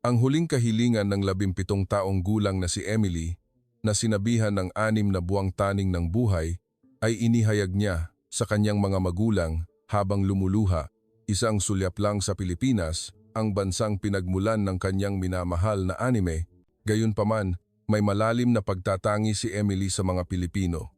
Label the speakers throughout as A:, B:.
A: Ang huling kahilingan ng 17 taong gulang na si Emily, na sinabihan ng 6 na buwang taning ng buhay, ay inihayag niya sa kanyang mga magulang habang lumuluha. Isang sulyap lang sa Pilipinas, ang bansang pinagmulan ng kanyang minamahal na anime. Gayunpaman, may malalim na pagtatangi si Emily sa mga Pilipino.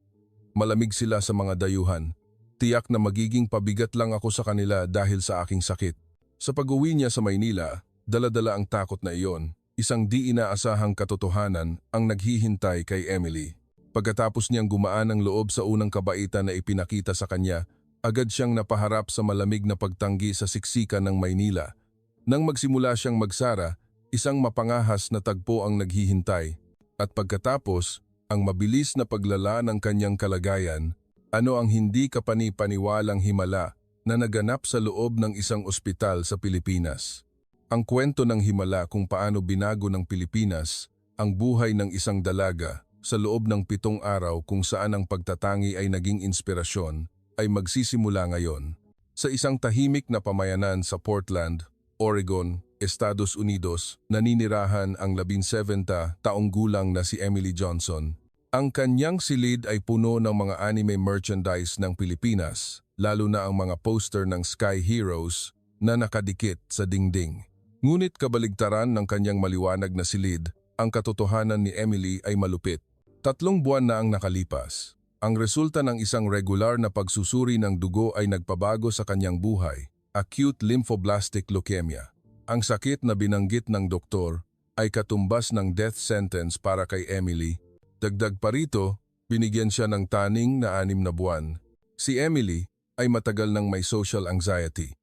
A: Malamig sila sa mga dayuhan. Tiyak na magiging pabigat lang ako sa kanila dahil sa aking sakit. Sa pag-uwi niya sa Maynila, dala-dala ang takot na iyon. Isang di inaasahang katotohanan ang naghihintay kay Emily. Pagkatapos niyang gumaan ang loob sa unang kabaitan na ipinakita sa kanya, agad siyang napaharap sa malamig na pagtanggi sa siksikan ng Maynila. Nang magsimula siyang magsara, isang mapangahas na tagpo ang naghihintay. At pagkatapos, ang mabilis na paglala ng kanyang kalagayan, ano ang hindi kapani-paniwalang himala na naganap sa loob ng isang ospital sa Pilipinas. Ang kwento ng himala kung paano binago ng Pilipinas ang buhay ng isang dalaga sa loob ng 7 araw kung saan ang pagtatangi ay naging inspirasyon ay magsisimula ngayon. Sa isang tahimik na pamayanan sa Portland, Oregon, Estados Unidos, naninirahan ang 17 taong gulang na si Emily Johnson. Ang kanyang silid ay puno ng mga anime merchandise ng Pilipinas, lalo na ang mga poster ng Sky Heroes na nakadikit sa dingding. Ngunit kabaligtaran ng kanyang maliwanag na silid, ang katotohanan ni Emily ay malupit. 3 buwan na ang nakalipas. Ang resulta ng isang regular na pagsusuri ng dugo ay nagpabago sa kanyang buhay, acute lymphoblastic leukemia. Ang sakit na binanggit ng doktor ay katumbas ng death sentence para kay Emily. Dagdag pa rito, binigyan siya ng taning na 6 na buwan. Si Emily ay matagal nang may social anxiety.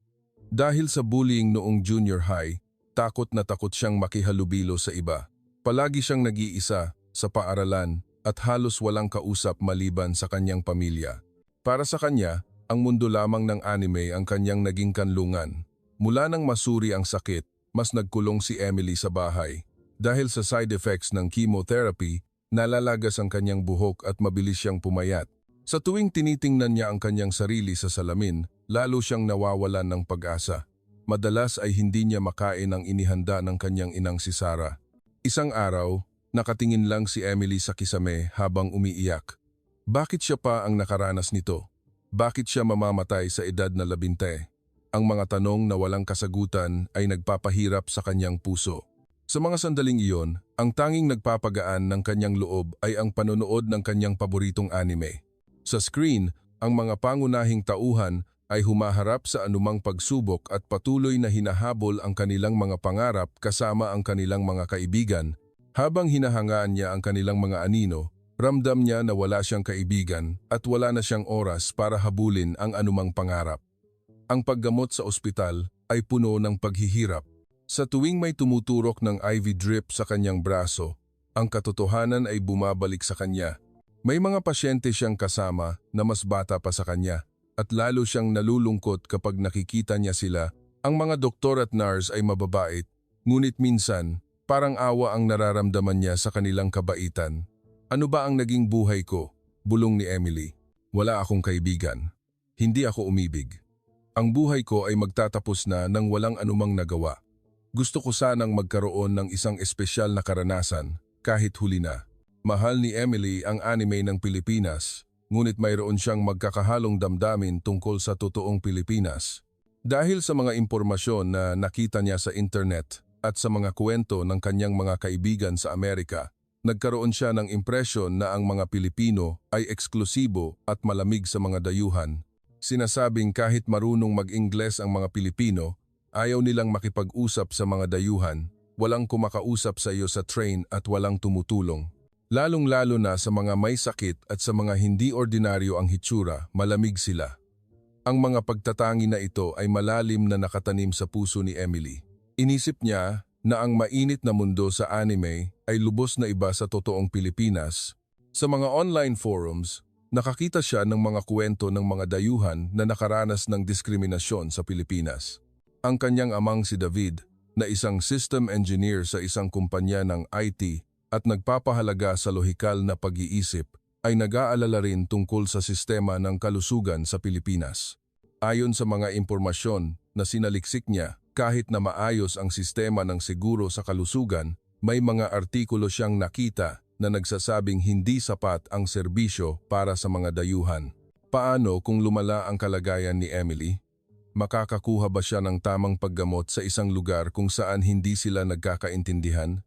A: Dahil sa bullying noong junior high, takot na takot siyang makihalubilo sa iba. Palagi siyang nag-iisa sa paaralan at halos walang kausap maliban sa kanyang pamilya. Para sa kanya, ang mundo lamang ng anime ang kanyang naging kanlungan. Mula nang masuri ang sakit, mas nagkulong si Emily sa bahay. Dahil sa side effects ng chemotherapy, nalalagas ang kanyang buhok at mabilis siyang pumayat. Sa tuwing tinitingnan niya ang kanyang sarili sa salamin, lalo siyang nawawalan ng pag-asa. Madalas ay hindi niya makain ang inihanda ng kanyang inang si Sarah. Isang araw, nakatingin lang si Emily sa kisame habang umiiyak. Bakit siya pa ang nakaranas nito? Bakit siya mamamatay sa edad na 20? Ang mga tanong na walang kasagutan ay nagpapahirap sa kanyang puso. Sa mga sandaling iyon, ang tanging nagpapagaan ng kanyang loob ay ang panonood ng kanyang paboritong anime. Sa screen, ang mga pangunahing tauhan ay humaharap sa anumang pagsubok at patuloy na hinahabol ang kanilang mga pangarap kasama ang kanilang mga kaibigan. Habang hinahangaan niya ang kanilang mga anino, ramdam niya na wala siyang kaibigan at wala na siyang oras para habulin ang anumang pangarap. Ang paggamot sa ospital ay puno ng paghihirap. Sa tuwing may tumuturok ng IV drip sa kanyang braso, ang katotohanan ay bumabalik sa kanya. May mga pasyente siyang kasama na mas bata pa sa kanya at lalo siyang nalulungkot kapag nakikita niya sila. Ang mga doktor at nurse ay mababait, ngunit minsan parang awa ang nararamdaman niya sa kanilang kabaitan. Ano ba ang naging buhay ko? Bulong ni Emily. Wala akong kaibigan. Hindi ako umibig. Ang buhay ko ay magtatapos na nang walang anumang nagawa. Gusto ko sanang magkaroon ng isang espesyal na karanasan, kahit huli na. Mahal ni Emily ang anime ng Pilipinas, ngunit mayroon siyang magkakahalong damdamin tungkol sa totoong Pilipinas. Dahil sa mga impormasyon na nakita niya sa internet at sa mga kwento ng kanyang mga kaibigan sa Amerika, nagkaroon siya ng impresyon na ang mga Pilipino ay eksklusibo at malamig sa mga dayuhan. Sinasabing kahit marunong mag-Ingles ang mga Pilipino, ayaw nilang makipag-usap sa mga dayuhan, walang kumakausap sa iyo sa train at walang tumutulong. Lalong-lalo na sa mga may sakit at sa mga hindi ordinaryo ang hitsura, malamig sila. Ang mga pagtatangi na ito ay malalim na nakatanim sa puso ni Emily. Inisip niya na ang mainit na mundo sa anime ay lubos na iba sa totoong Pilipinas. Sa mga online forums, nakakita siya ng mga kwento ng mga dayuhan na nakaranas ng diskriminasyon sa Pilipinas. Ang kanyang amang si David, na isang system engineer sa isang kumpanya ng IT at nagpapahalaga sa lohikal na pag-iisip, ay nag-aalala rin tungkol sa sistema ng kalusugan sa Pilipinas. Ayon sa mga impormasyon na sinaliksik niya, Kahit na maayos ang sistema ng seguro sa kalusugan, may mga artikulo siyang nakita na nagsasabing hindi sapat ang serbisyo para sa mga dayuhan. Paano kung lumala ang kalagayan ni Emily? Makakakuha ba siya ng tamang paggamot sa isang lugar kung saan hindi sila nagkakaintindihan?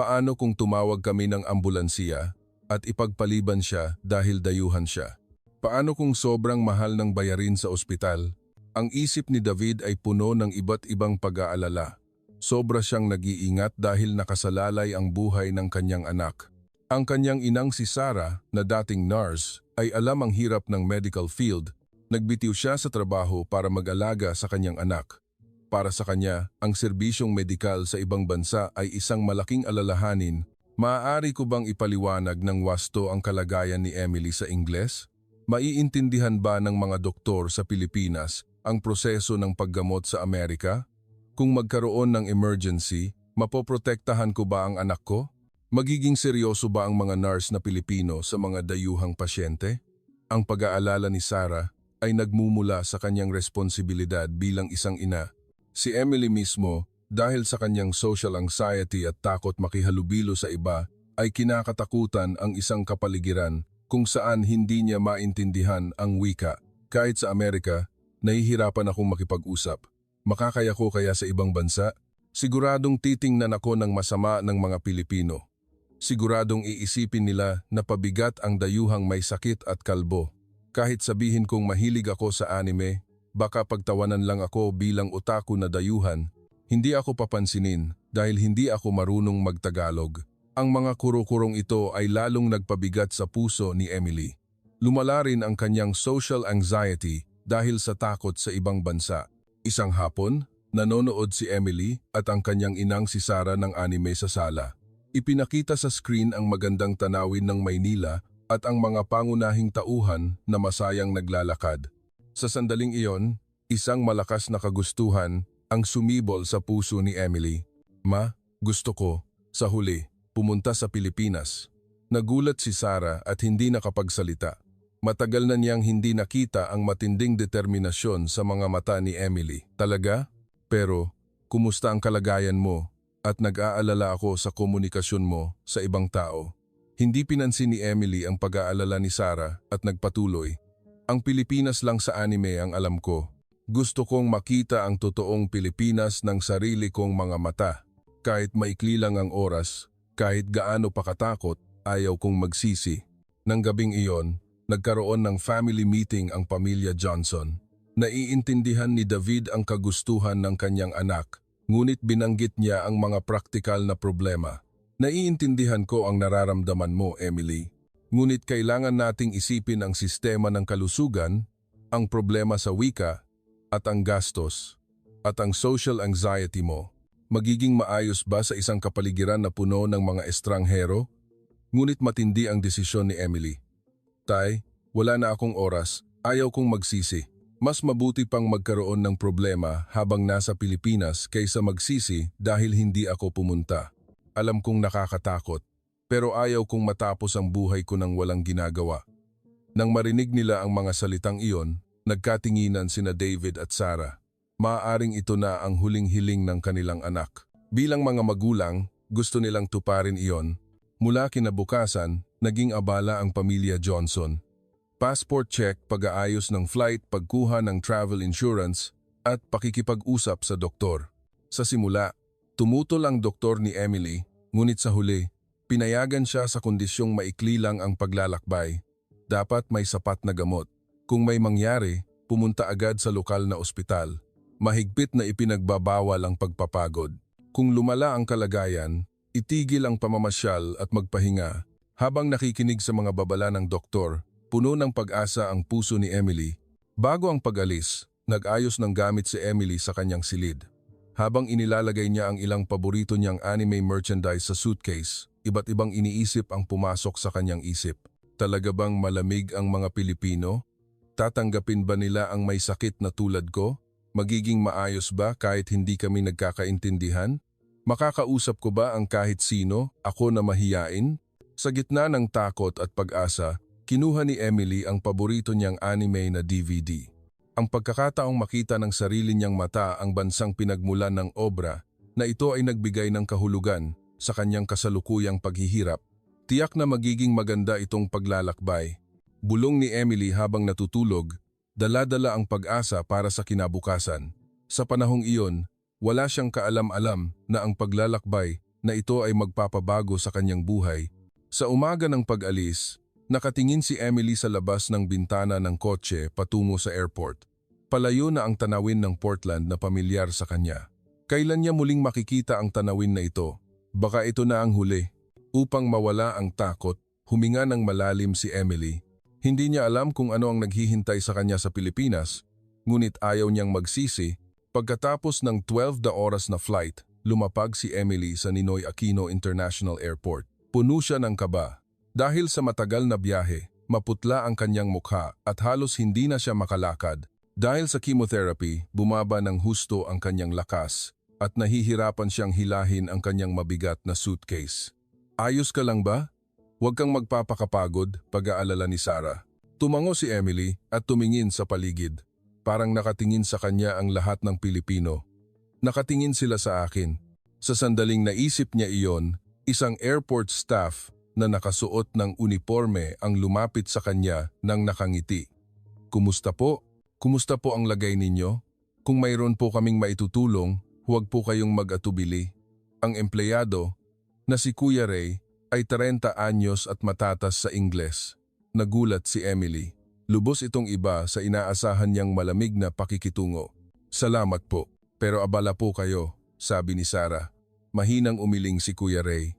A: Paano kung tumawag kami ng ambulansiya at ipagpaliban siya dahil dayuhan siya? Paano kung sobrang mahal ng bayarin sa ospital? Ang isip ni David ay puno ng iba't ibang pag-aalala. Sobra siyang nag-iingat dahil nakasalalay ang buhay ng kanyang anak. Ang kanyang inang si Sarah, na dating nurse, ay alam ang hirap ng medical field. Nagbitiw siya sa trabaho para mag-alaga sa kanyang anak. Para sa kanya, ang serbisyong medikal sa ibang bansa ay isang malaking alalahanin. Maaari ko bang ipaliwanag ng wasto ang kalagayan ni Emily sa Ingles? Maiintindihan ba ng mga doktor sa Pilipinas ang proseso ng paggamot sa Amerika? Kung magkaroon ng emergency, mapoprotektahan ko ba ang anak ko? Magiging seryoso ba ang mga nurse na Pilipino sa mga dayuhang pasyente? Ang pag-aalala ni Sarah ay nagmumula sa kanyang responsibilidad bilang isang ina. Si Emily mismo, dahil sa kanyang social anxiety at takot makihalubilo sa iba, ay kinakatakutan ang isang kapaligiran kung saan hindi niya maintindihan ang wika. Kahit sa Amerika, nahihirapan akong makipag-usap. Makakaya ko kaya sa ibang bansa? Siguradong titingnan ako ng masama ng mga Pilipino. Siguradong iisipin nila na pabigat ang dayuhang may sakit at kalbo. Kahit sabihin kong mahilig ako sa anime, baka pagtawanan lang ako bilang otaku na dayuhan, hindi ako papansinin dahil hindi ako marunong magtagalog. Ang mga kuro-kurong ito ay lalong nagpabigat sa puso ni Emily. Lumala rin ang kanyang social anxiety dahil sa takot sa ibang bansa. Isang hapon, nanonood si Emily at ang kanyang inang si Sarah ng anime sa sala. Ipinakita sa screen ang magandang tanawin ng Maynila at ang mga pangunahing tauhan na masayang naglalakad. Sa sandaling iyon, isang malakas na kagustuhan ang sumibol sa puso ni Emily. Ma, gusto ko, sa huli, pumunta sa Pilipinas. Nagulat si Sarah at hindi nakapagsalita. Matagal na niyang hindi nakita ang matinding determinasyon sa mga mata ni Emily. Talaga? Pero, kumusta ang kalagayan mo? At nag-aalala ako sa komunikasyon mo sa ibang tao. Hindi pinansin ni Emily ang pag-aalala ni Sarah at nagpatuloy. Ang Pilipinas lang sa anime ang alam ko. Gusto kong makita ang totoong Pilipinas ng sarili kong mga mata. Kahit maikli lang ang oras, kahit gaano pa katakot, ayaw kong magsisi. Nang gabing iyon, nagkaroon ng family meeting ang pamilya Johnson. Naiintindihan ni David ang kagustuhan ng kanyang anak, ngunit binanggit niya ang mga praktikal na problema. Naiintindihan ko ang nararamdaman mo, Emily. Ngunit kailangan nating isipin ang sistema ng kalusugan, ang problema sa wika, at ang gastos, at ang social anxiety mo. Magiging maayos ba sa isang kapaligiran na puno ng mga estranghero? Ngunit matindi ang desisyon ni Emily. Tay, wala na akong oras, ayaw kong magsisi. Mas mabuti pang magkaroon ng problema habang nasa Pilipinas kaysa magsisi dahil hindi ako pumunta. Alam kong nakakatakot, pero ayaw kong matapos ang buhay ko nang walang ginagawa. Nang marinig nila ang mga salitang iyon, nagkatinginan sina David at Sarah. Maaaring ito na ang huling hiling ng kanilang anak. Bilang mga magulang, gusto nilang tuparin iyon. Mula kinabukasan, naging abala ang pamilya Johnson. Passport check, pag-aayos ng flight, pagkuha ng travel insurance, at pakikipag-usap sa doktor. Sa simula, tumutol ang doktor ni Emily, ngunit sa huli, pinayagan siya sa kondisyong maikli lang ang paglalakbay. Dapat may sapat na gamot. Kung may mangyari, pumunta agad sa lokal na ospital. Mahigpit na ipinagbabawal ang pagpapagod. Kung lumala ang kalagayan, itigil ang pamamasyal at magpahinga. Habang nakikinig sa mga babala ng doktor, puno ng pag-asa ang puso ni Emily. Bago ang pag-alis, nag-ayos ng gamit si Emily sa kanyang silid. Habang inilalagay niya ang ilang paborito niyang anime merchandise sa suitcase, iba't ibang iniisip ang pumasok sa kanyang isip. Talaga bang malamig ang mga Pilipino? Tatanggapin ba nila ang may sakit na tulad ko? Magiging maayos ba kahit hindi kami nagkakaintindihan? Makakausap ko ba ang kahit sino, ako na mahiyain? Sa gitna ng takot at pag-asa, kinuha ni Emily ang paborito niyang anime na DVD. Ang pagkakataong makita ng sarili niyang mata ang bansang pinagmulan ng obra na ito ay nagbigay ng kahulugan sa kanyang kasalukuyang paghihirap. Tiyak na magiging maganda itong paglalakbay. Bulong ni Emily habang natutulog, dala-dala ang pag-asa para sa kinabukasan. Sa panahong iyon, wala siyang kaalam-alam na ang paglalakbay na ito ay magpapabago sa kanyang buhay. Sa umaga ng pag-alis, nakatingin si Emily sa labas ng bintana ng kotse patungo sa airport. Palayo na ang tanawin ng Portland na pamilyar sa kanya. Kailan niya muling makikita ang tanawin na ito? Baka ito na ang huli. Upang mawala ang takot, huminga ng malalim si Emily. Hindi niya alam kung ano ang naghihintay sa kanya sa Pilipinas, ngunit ayaw niyang magsisi. Pagkatapos ng 12 na oras na flight, lumapag si Emily sa Ninoy Aquino International Airport. Puno siya ng kaba. Dahil sa matagal na biyahe, maputla ang kanyang mukha at halos hindi na siya makalakad. Dahil sa chemotherapy, bumaba ng husto ang kanyang lakas at nahihirapan siyang hilahin ang kanyang mabigat na suitcase. Ayos ka lang ba? Huwag kang magpapakapagod, pag-aalala ni Sarah. Tumango si Emily at tumingin sa paligid. Parang nakatingin sa kanya ang lahat ng Pilipino. Nakatingin sila sa akin. Sa sandaling naisip niya iyon, isang airport staff na nakasuot ng uniforme ang lumapit sa kanya nang nakangiti. Kumusta po? Kumusta po ang lagay ninyo? Kung mayroon po kaming maitutulong, huwag po kayong mag-atubili. Ang empleyado, na si Kuya Ray, ay 30 anyos at matatas sa Ingles. Nagulat si Emily. Lubos itong iba sa inaasahan niyang malamig na pakikitungo. Salamat po, pero abala po kayo, sabi ni Sarah. Mahinang umiling si Kuya Ray.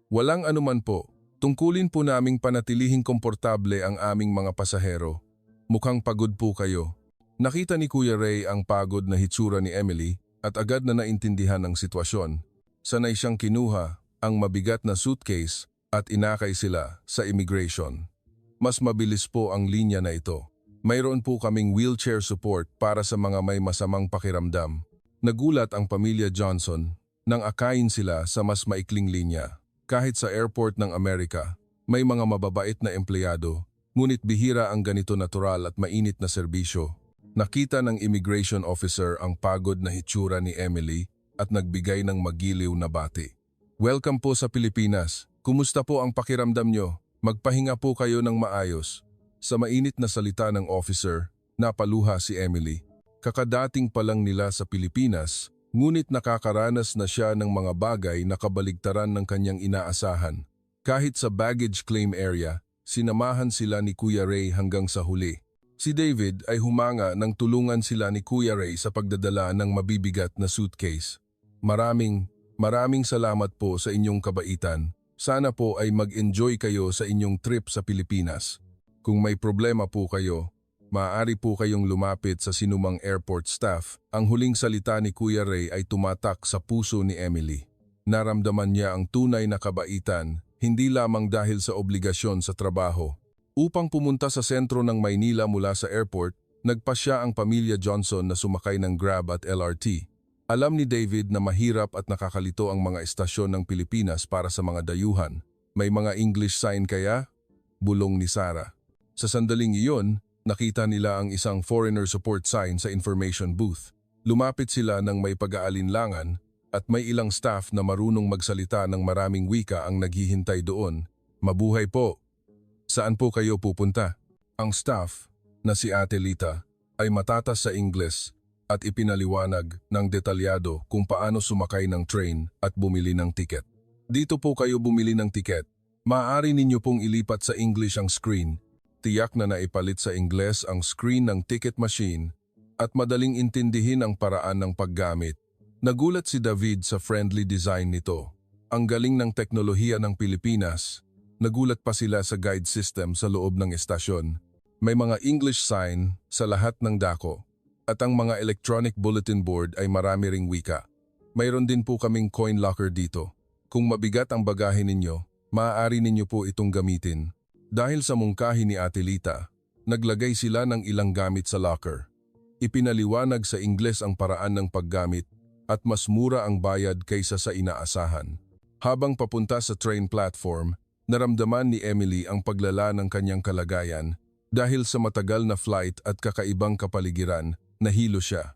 A: Walang anuman po, tungkulin po naming panatilihing komportable ang aming mga pasahero. Mukhang pagod po kayo. Nakita ni Kuya Ray ang pagod na hitsura ni Emily at agad na naintindihan ang sitwasyon. Sanay siyang kinuha ang mabigat na suitcase at inakay sila sa immigration. Mas mabilis po ang linya na ito. Mayroon po kaming wheelchair support para sa mga may masamang pakiramdam. Nagulat ang pamilya Johnson nang akayin sila sa mas maikling linya. Kahit sa airport ng Amerika, may mga mababait na empleyado, ngunit bihira ang ganito natural at mainit na serbisyo. Nakita ng immigration officer ang pagod na hitsura ni Emily at nagbigay ng magiliw na bati. Welcome po sa Pilipinas. Kumusta po ang pakiramdam nyo? Magpahinga po kayo ng maayos. Sa mainit na salita ng officer, napaluha si Emily. Kakadating pa lang nila sa Pilipinas, ngunit nakakaranas na siya ng mga bagay na kabaligtaran ng kanyang inaasahan. Kahit sa baggage claim area, sinamahan sila ni Kuya Ray hanggang sa huli. Si David ay humanga nang tulungan sila ni Kuya Ray sa pagdadala ng mabibigat na suitcase. Maraming salamat po sa inyong kabaitan. Sana po ay mag-enjoy kayo sa inyong trip sa Pilipinas. Kung may problema po kayo, maaari po kayong lumapit sa sinumang airport staff. Ang huling salita ni Kuya Ray ay tumatak sa puso ni Emily. Naramdaman niya ang tunay na kabaitan, hindi lamang dahil sa obligasyon sa trabaho. Upang pumunta sa sentro ng Maynila mula sa airport, nagpasya ang pamilya Johnson na sumakay ng Grab at LRT. Alam ni David na mahirap at nakakalito ang mga estasyon ng Pilipinas para sa mga dayuhan. May mga English sign kaya? Bulong ni Sarah. Sa sandaling iyon, nakita nila ang isang foreigner support sign sa information booth. Lumapit sila ng may pag-aalinlangan at may ilang staff na marunong magsalita ng maraming wika ang naghihintay doon. Mabuhay po! Saan po kayo pupunta? Ang staff, na si Ate Lita, ay matatas sa Ingles at ipinaliwanag ng detalyado kung paano sumakay ng train at bumili ng tiket. Dito po kayo bumili ng tiket. Maaari ninyo pong ilipat sa English ang screen. Tiyak na naipalit sa Ingles ang screen ng ticket machine at madaling intindihin ang paraan ng paggamit. Nagulat si David sa friendly design nito. Ang galing ng teknolohiya ng Pilipinas. Nagulat pa sila sa guide system sa loob ng estasyon. May mga English sign sa lahat ng dako. At ang mga electronic bulletin board ay marami ring wika. Mayroon din po kaming coin locker dito. Kung mabigat ang bagahe ninyo, maaari ninyo po itong gamitin. Dahil sa mungkahi ni Ate Lita, naglagay sila ng ilang gamit sa locker. Ipinaliwanag sa Ingles ang paraan ng paggamit at mas mura ang bayad kaysa sa inaasahan. Habang papunta sa train platform, naramdaman ni Emily ang paglala ng kanyang kalagayan Dahil sa matagal na flight at kakaibang kapaligiran, nahilo siya.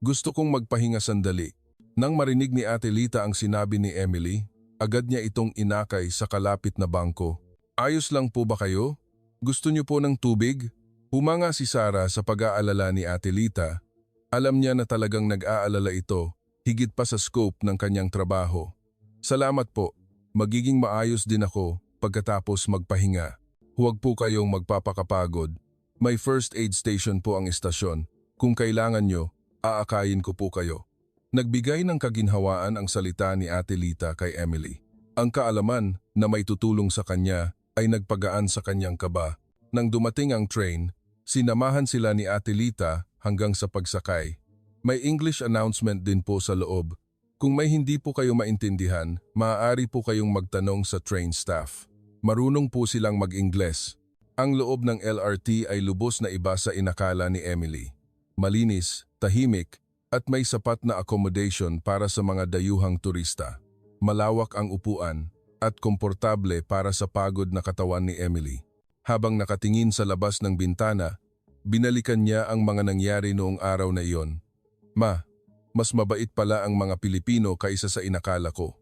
A: Gusto kong magpahinga sandali. Nang marinig ni Ate Lita ang sinabi ni Emily, agad niya itong inakay sa kalapit na bangko. Ayos lang po ba kayo? Gusto niyo po ng tubig? Humanga si Sarah sa pag-aalala ni Ate Lita. Alam niya na talagang nag-aalala ito, higit pa sa scope ng kanyang trabaho. Salamat po, magiging maayos din ako pagkatapos magpahinga. Huwag po kayong magpapakapagod. May first aid station po ang istasyon. Kung kailangan nyo, aakayin ko po kayo. Nagbigay ng kaginhawaan ang salita ni Ate Lita kay Emily. Ang kaalaman na may tutulong sa kanya ay nagpagaan sa kanyang kaba. Nang dumating ang train, sinamahan sila ni Ate Lita hanggang sa pagsakay. May English announcement din po sa loob. Kung may hindi po kayo maintindihan, maaari po kayong magtanong sa train staff. Marunong po silang mag-Ingles. Ang loob ng LRT ay lubos na iba sa inakala ni Emily. Malinis, tahimik, at may sapat na accommodation para sa mga dayuhang turista. Malawak ang upuan at komportable para sa pagod na katawan ni Emily. Habang nakatingin sa labas ng bintana, binalikan niya ang mga nangyari noong araw na iyon. Ma, mas mabait pala ang mga Pilipino kaysa sa inakala ko.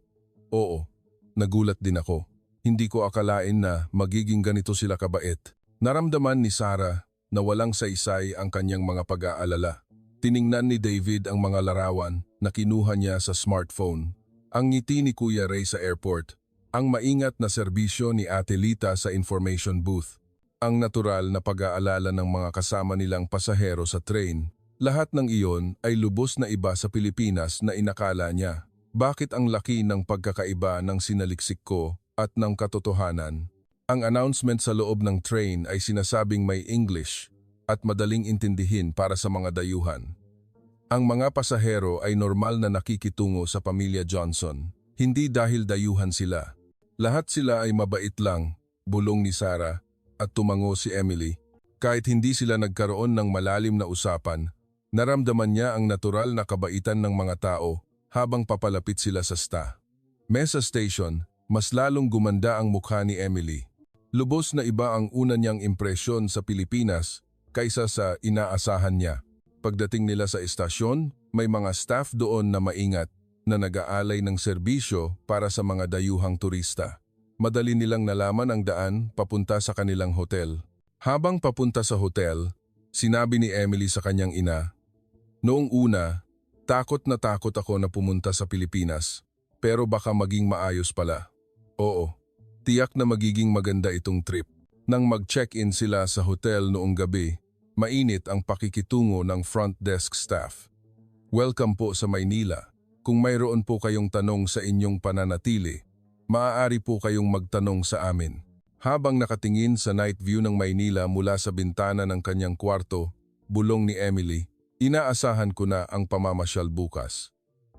A: Oo, nagulat din ako. Hindi ko akalain na magiging ganito sila kabait. Naramdaman ni Sarah na walang saysay ang kanyang mga pag-aalala. Tiningnan ni David ang mga larawan na kinuha niya sa smartphone. Ang ngiti ni Kuya Ray sa airport. Ang maingat na serbisyo ni Ate Lita sa information booth. Ang natural na pag-aalala ng mga kasama nilang pasahero sa train. Lahat ng iyon ay lubos na iba sa Pilipinas na inakala niya. Bakit ang laki ng pagkakaiba ng sinaliksik ko at ng katotohanan? Ang announcement sa loob ng train ay sinasabing may English at madaling intindihin para sa mga dayuhan. Ang mga pasahero ay normal na nakikitungo sa pamilya Johnson, hindi dahil dayuhan sila. Lahat sila ay mabait lang, bulong ni Sarah, at tumango si Emily. Kahit hindi sila nagkaroon ng malalim na usapan, naramdaman niya ang natural na kabaitan ng mga tao habang papalapit sila sa mesa station. Mas lalong gumanda ang mukha ni Emily. Lubos na iba ang una niyang impresyon sa Pilipinas kaysa sa inaasahan niya. Pagdating nila sa istasyon, may mga staff doon na maingat na nag-aalay ng serbisyo para sa mga dayuhang turista. Madali nilang nalaman ang daan papunta sa kanilang hotel. Habang papunta sa hotel, sinabi ni Emily sa kanyang ina, "Noong una, takot ako na pumunta sa Pilipinas, pero baka maging maayos pala." Oo, tiyak na magiging maganda itong trip. Nang mag-check-in sila sa hotel noong gabi, mainit ang pakikitungo ng front desk staff. "Welcome po sa Maynila. Kung mayroon po kayong tanong sa inyong pananatili, maaari po kayong magtanong sa amin." Habang nakatingin sa night view ng Maynila mula sa bintana ng kanyang kwarto, bulong ni Emily, "Inaasahan ko na ang pamamasyal bukas."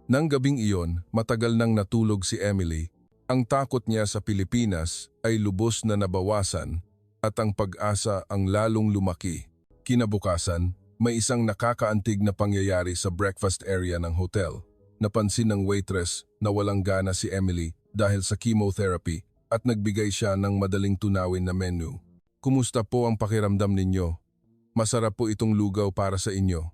A: Nang gabing iyon, matagal nang natulog si Emily. Ang takot niya sa Pilipinas ay lubos na nabawasan at ang pag-asa ang lalong lumaki. Kinabukasan, may isang nakakaantig na pangyayari sa breakfast area ng hotel. Napansin ng waitress na walang gana si Emily dahil sa chemotherapy at nagbigay siya ng madaling tunawin na menu. "Kumusta po ang pakiramdam ninyo? Masarap po itong lugaw para sa inyo."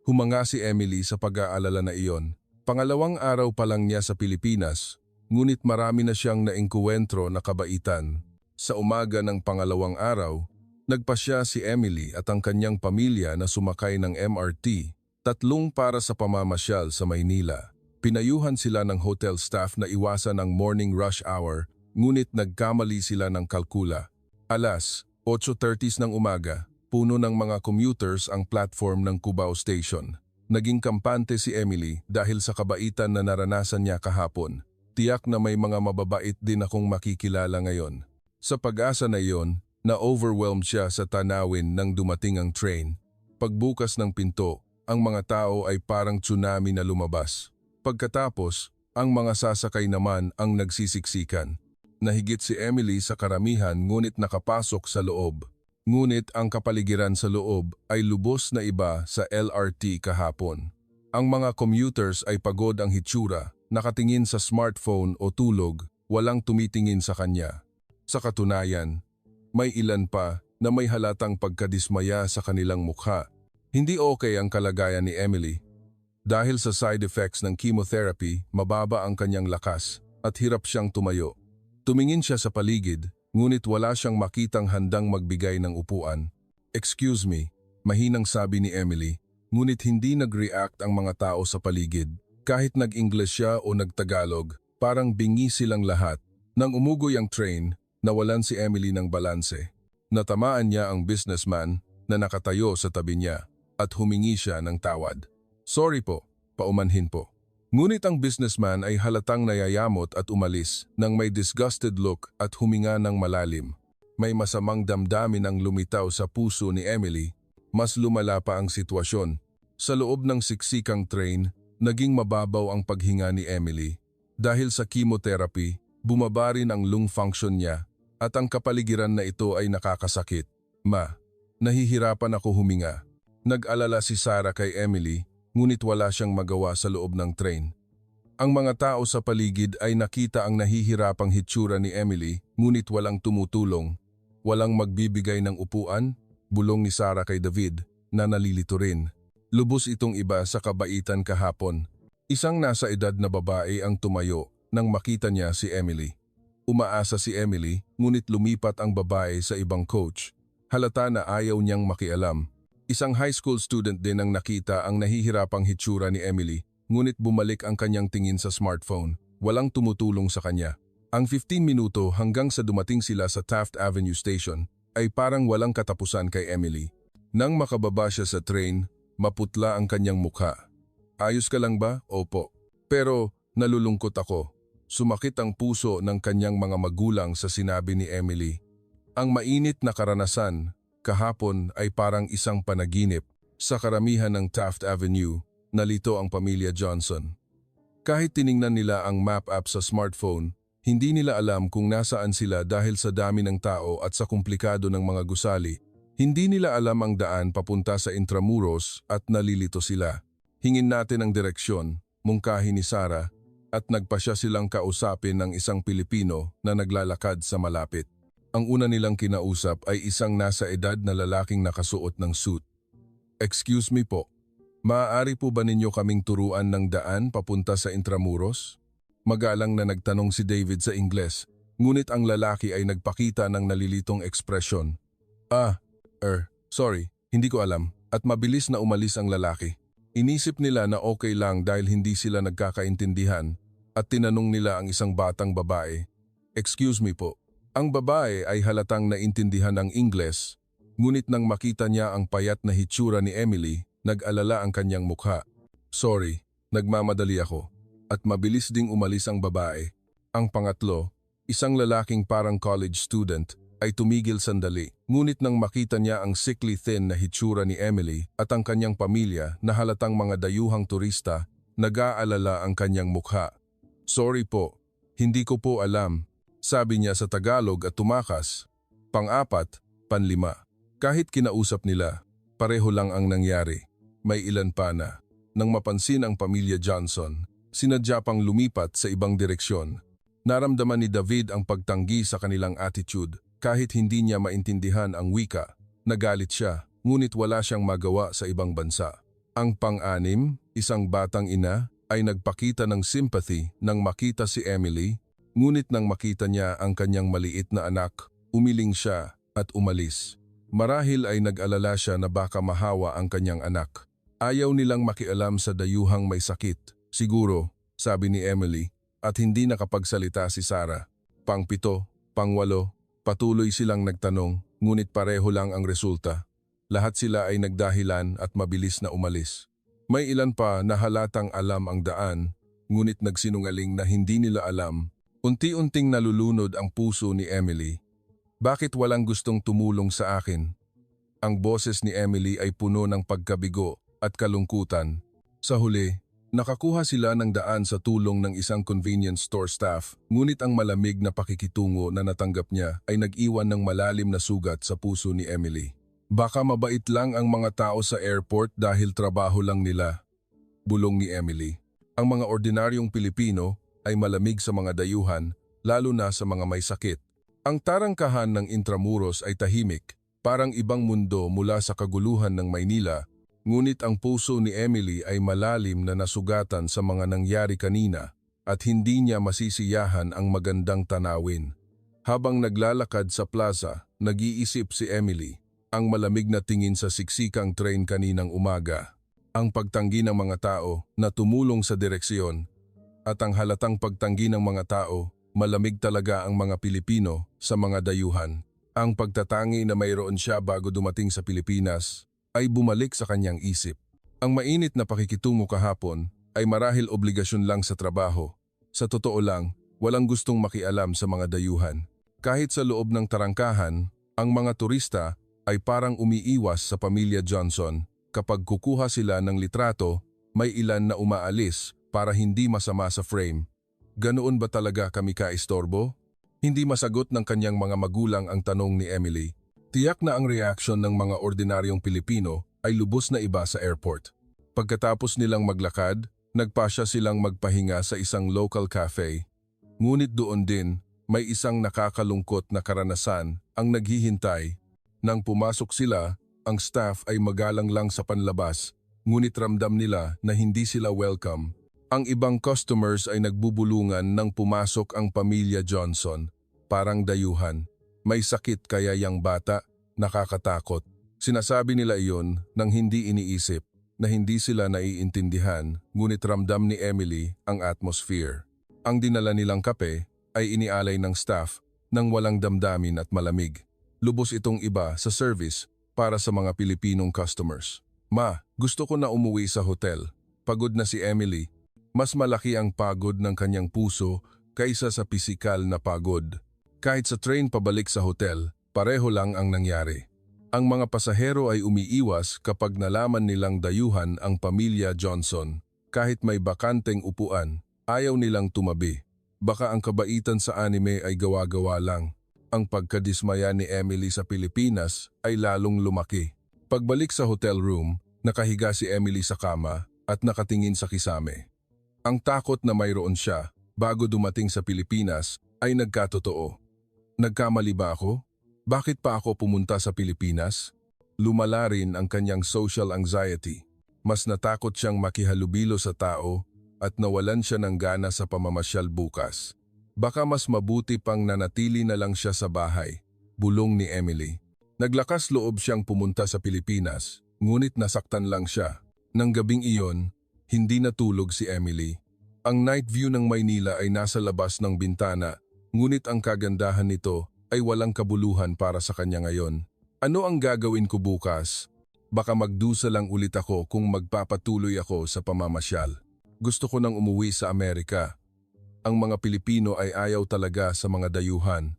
A: Humanga si Emily sa pag-aalala na iyon. Pangalawang araw pa lang niya sa Pilipinas, ngunit marami na siyang naengkuwentro na kabaitan. Sa umaga ng pangalawang araw, nagpasya si Emily at ang kanyang pamilya na sumakay ng MRT, 3 para sa pamamasyal sa Maynila. Pinayuhan sila ng hotel staff na iwasan ang morning rush hour, ngunit nagkamali sila ng kalkula. Alas 8:30 ng umaga, puno ng mga commuters ang platform ng Cubao Station. Naging kampante si Emily dahil sa kabaitan na naranasan niya kahapon. Tiyak na may mga mababait din akong makikilala ngayon. Sa pag-asa na iyon, na-overwhelmed siya sa tanawin nang dumating ang train. Pagbukas ng pinto, ang mga tao ay parang tsunami na lumabas. Pagkatapos, ang mga sasakay naman ang nagsisiksikan. Nahigit si Emily sa karamihan ngunit nakapasok sa loob. Ngunit ang kapaligiran sa loob ay lubos na iba sa LRT kahapon. Ang mga commuters ay pagod ang hitsura, nakatingin sa smartphone o tulog, walang tumitingin sa kanya. Sa katunayan, may ilan pa na may halatang pagkadismaya sa kanilang mukha. Hindi okay ang kalagayan ni Emily. Dahil sa side effects ng chemotherapy, mababa ang kanyang lakas at hirap siyang tumayo. Tumingin siya sa paligid, ngunit wala siyang makitang handang magbigay ng upuan. "Excuse me," mahinang sabi ni Emily, ngunit hindi nag-react ang mga tao sa paligid. Kahit nag-English siya o nag-Tagalog, parang bingi silang lahat. Nang umugoy ang train, nawalan si Emily ng balanse. Natamaan niya ang businessman na nakatayo sa tabi niya at humingi siya ng tawad. "Sorry po," paumanhin po. Ngunit ang businessman ay halatang nayayamot at umalis nang may disgusted look at huminga ng malalim. May masamang damdamin ang lumitaw sa puso ni Emily. Mas lumala pa ang sitwasyon. Sa loob ng siksikang train, naging mababaw ang paghinga ni Emily. Dahil sa chemotherapy, bumaba rin ang lung function niya at ang kapaligiran na ito ay nakakasakit. "Ma, nahihirapan ako huminga." Nag-alala si Sarah kay Emily, ngunit wala siyang magawa sa loob ng train. Ang mga tao sa paligid ay nakita ang nahihirapang hitsura ni Emily, ngunit walang tumutulong. Walang magbibigay ng upuan, bulong ni Sarah kay David, na nalilito rin. Lubos itong iba sa kabaitan kahapon. Isang nasa edad na babae ang tumayo nang makita niya si Emily. Umaasa si Emily, ngunit lumipat ang babae sa ibang coach. Halata na ayaw niyang makialam. Isang high school student din ang nakita ang nahihirapang hitsura ni Emily, ngunit bumalik ang kanyang tingin sa smartphone. Walang tumutulong sa kanya. Ang 15 minuto hanggang sa dumating sila sa Taft Avenue Station ay parang walang katapusan kay Emily. Nang makababa siya sa train, maputla ang kanyang mukha. "Ayos ka lang ba?" "Opo. Pero nalulungkot ako." Sumakit ang puso ng kanyang mga magulang sa sinabi ni Emily. Ang mainit na karanasan kahapon ay parang isang panaginip. Sa karamihan ng Taft Avenue, nalito ang pamilya Johnson. Kahit tiningnan nila ang map app sa smartphone, hindi nila alam kung nasaan sila dahil sa dami ng tao at sa komplikado ng mga gusali. Hindi nila alam ang daan papunta sa Intramuros at nalilito sila. "Hingin natin ang direksyon," mungkahi ni Sarah, at nagpasya silang kausapin ng isang Pilipino na naglalakad sa malapit. Ang una nilang kinausap ay isang nasa edad na lalaking nakasuot ng suit. "Excuse me po, maaari po ba ninyo kaming turuan ng daan papunta sa Intramuros?" Magalang na nagtanong si David sa Ingles, ngunit ang lalaki ay nagpakita ng nalilitong ekspresyon. Sorry, hindi ko alam," at mabilis na umalis ang lalaki. Inisip nila na okay lang dahil hindi sila nagkakaintindihan at tinanong nila ang isang batang babae, "Excuse me po." Ang babae ay halatang naintindihan ang Ingles, ngunit nang makita niya ang payat na hitsura ni Emily, nag-alala ang kanyang mukha. "Sorry, nagmamadali ako." At mabilis ding umalis ang babae. Ang pangatlo, isang lalaking parang college student, ay tumigil sandali. Ngunit nang makita niya ang sickly thin na hitsura ni Emily at ang kanyang pamilya na halatang mga dayuhang turista, nag-aalala ang kanyang mukha. "Sorry po, hindi ko po alam," sabi niya sa Tagalog at tumakas. Pang-apat, panlima. Kahit kinausap nila, pareho lang ang nangyari. May ilan pa na. Nang mapansin ang pamilya Johnson, sinadya pang lumipat sa ibang direksyon. Naramdaman ni David ang pagtanggi sa kanilang attitude. Kahit hindi niya maintindihan ang wika, nagalit siya, ngunit wala siyang magawa sa ibang bansa. Ang pang-anim, isang batang ina, ay nagpakita ng sympathy nang makita si Emily. Ngunit nang makita niya ang kanyang maliit na anak, umiling siya at umalis. Marahil ay nag-alala siya na baka mahawa ang kanyang anak. Ayaw nilang makialam sa dayuhang may sakit, siguro, sabi ni Emily, at hindi nakapagsalita si Sarah. Pang-pito, pang-walo, patuloy silang nagtanong, ngunit pareho lang ang resulta. Lahat sila ay nagdahilan at mabilis na umalis. May ilan pa na halatang alam ang daan, ngunit nagsinungaling na hindi nila alam. Unti-unting nalulunod ang puso ni Emily. Bakit walang gustong tumulong sa akin? Ang boses ni Emily ay puno ng pagkabigo at kalungkutan. Sa huli, nakakuha sila ng daan sa tulong ng isang convenience store staff, ngunit ang malamig na pakikitungo na natanggap niya ay nag-iwan ng malalim na sugat sa puso ni Emily. Baka mabait lang ang mga tao sa airport dahil trabaho lang nila, bulong ni Emily. Ang mga ordinaryong Pilipino ay malamig sa mga dayuhan, lalo na sa mga may sakit. Ang tarangkahan ng Intramuros ay tahimik, Parang ibang mundo mula sa kaguluhan ng Maynila, ngunit ang puso ni Emily ay malalim na nasugatan sa mga nangyari kanina at hindi niya masisiyahan ang magandang tanawin. Habang naglalakad sa plaza, nag-iisip si Emily, ang malamig na tingin sa siksikang train kaninang umaga, ang pagtanggi ng mga tao na tumulong sa direksyon, at ang halatang pagtanggi ng mga tao, malamig talaga ang mga Pilipino sa mga dayuhan. Ang pagtatangi na mayroon siya bago dumating sa Pilipinas ay bumalik sa kanyang isip. Ang mainit na pakikitungo kahapon ay marahil obligasyon lang sa trabaho. Sa totoo lang, walang gustong makialam sa mga dayuhan. Kahit sa loob ng tarangkahan, ang mga turista ay parang umiiwas sa pamilya Johnson. Kapag kukuha sila ng litrato, may ilan na umaalis para hindi masama sa frame. Ganoon ba talaga kami kaistorbo? Hindi masagot ng kanyang mga magulang ang tanong ni Emily. Tiyak na ang reaksyon ng mga ordinaryong Pilipino ay lubos na iba sa airport. Pagkatapos nilang maglakad, nagpasya silang magpahinga sa isang local cafe. Ngunit doon din, may isang nakakalungkot na karanasan ang naghihintay. Nang pumasok sila, ang staff ay magalang lang sa panlabas, ngunit ramdam nila na hindi sila welcome. Ang ibang customers ay nagbubulungan nang pumasok ang pamilya Johnson. Parang dayuhan. May sakit kaya yang bata, nakakatakot. Sinasabi nila iyon nang hindi iniisip na hindi sila naiintindihan, ngunit ramdam ni Emily ang atmosphere. Ang dinala nilang kape ay inialay ng staff nang walang damdamin at malamig. Lubos itong iba sa service para sa mga Pilipinong customers. Ma, gusto ko na umuwi sa hotel. Pagod na si Emily. Mas malaki ang pagod ng kanyang puso kaysa sa pisikal na pagod. Kahit sa train pabalik sa hotel, pareho lang ang nangyari. Ang mga pasahero ay umiiwas kapag nalaman nilang dayuhan ang pamilya Johnson. Kahit may bakanteng upuan, ayaw nilang tumabi. Baka ang kabaitan sa anime ay gawa-gawa lang. Ang pagkadismaya ni Emily sa Pilipinas ay lalong lumaki. Pagbalik sa hotel room, nakahiga si Emily sa kama at nakatingin sa kisame. Ang takot na mayroon siya bago dumating sa Pilipinas ay nagkatotoo. Nagkamali ba ako? Bakit pa ako pumunta sa Pilipinas? Lumala rin ang kanyang social anxiety. Mas natakot siyang makihalubilo sa tao at nawalan siya ng gana sa pamamasyal bukas. Baka mas mabuti pang nanatili na lang siya sa bahay, bulong ni Emily. Naglakas loob siyang pumunta sa Pilipinas, ngunit nasaktan lang siya. Nang gabing iyon, hindi natulog si Emily. Ang night view ng Maynila ay nasa labas ng bintana, ngunit ang kagandahan nito ay walang kabuluhan para sa kanya ngayon. Ano ang gagawin ko bukas? Baka magdusa lang ulit ako kung magpapatuloy ako sa pamamasyal. Gusto ko nang umuwi sa Amerika. Ang mga Pilipino ay ayaw talaga sa mga dayuhan.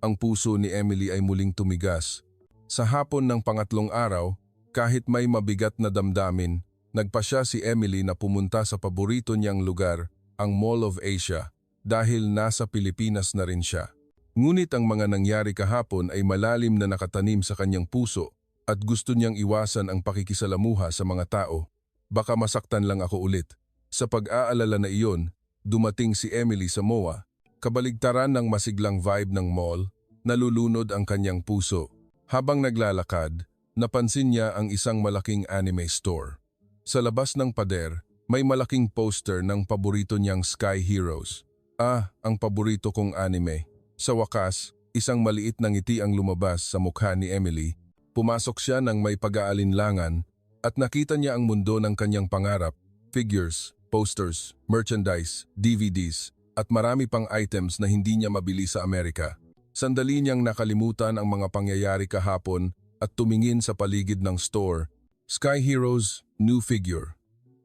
A: Ang puso ni Emily ay muling tumigas. Sa hapon ng pangatlong araw, kahit may mabigat na damdamin, nagpasya si Emily na pumunta sa paborito niyang lugar, ang Mall of Asia, dahil nasa Pilipinas na rin siya. Ngunit ang mga nangyari kahapon ay malalim na nakatanim sa kanyang puso at gusto niyang iwasan ang pakikisalamuha sa mga tao. Baka masaktan lang ako ulit. Sa pag-aalala na iyon, dumating si Emily sa MOA. Kabaligtaran ng masiglang vibe ng mall, nalulunod ang kanyang puso. Habang naglalakad, napansin niya ang isang malaking anime store. Sa labas ng pader, may malaking poster ng paborito niyang Sky Heroes. Ang paborito kong anime. Sa wakas, isang maliit na ngiti ang lumabas sa mukha ni Emily. Pumasok siya ng may pag-aalinlangan at nakita niya ang mundo ng kanyang pangarap, figures, posters, merchandise, DVDs, at marami pang items na hindi niya mabili sa Amerika. Sandali niyang nakalimutan ang mga pangyayari kahapon at tumingin sa paligid ng store. Sky Heroes, new figure.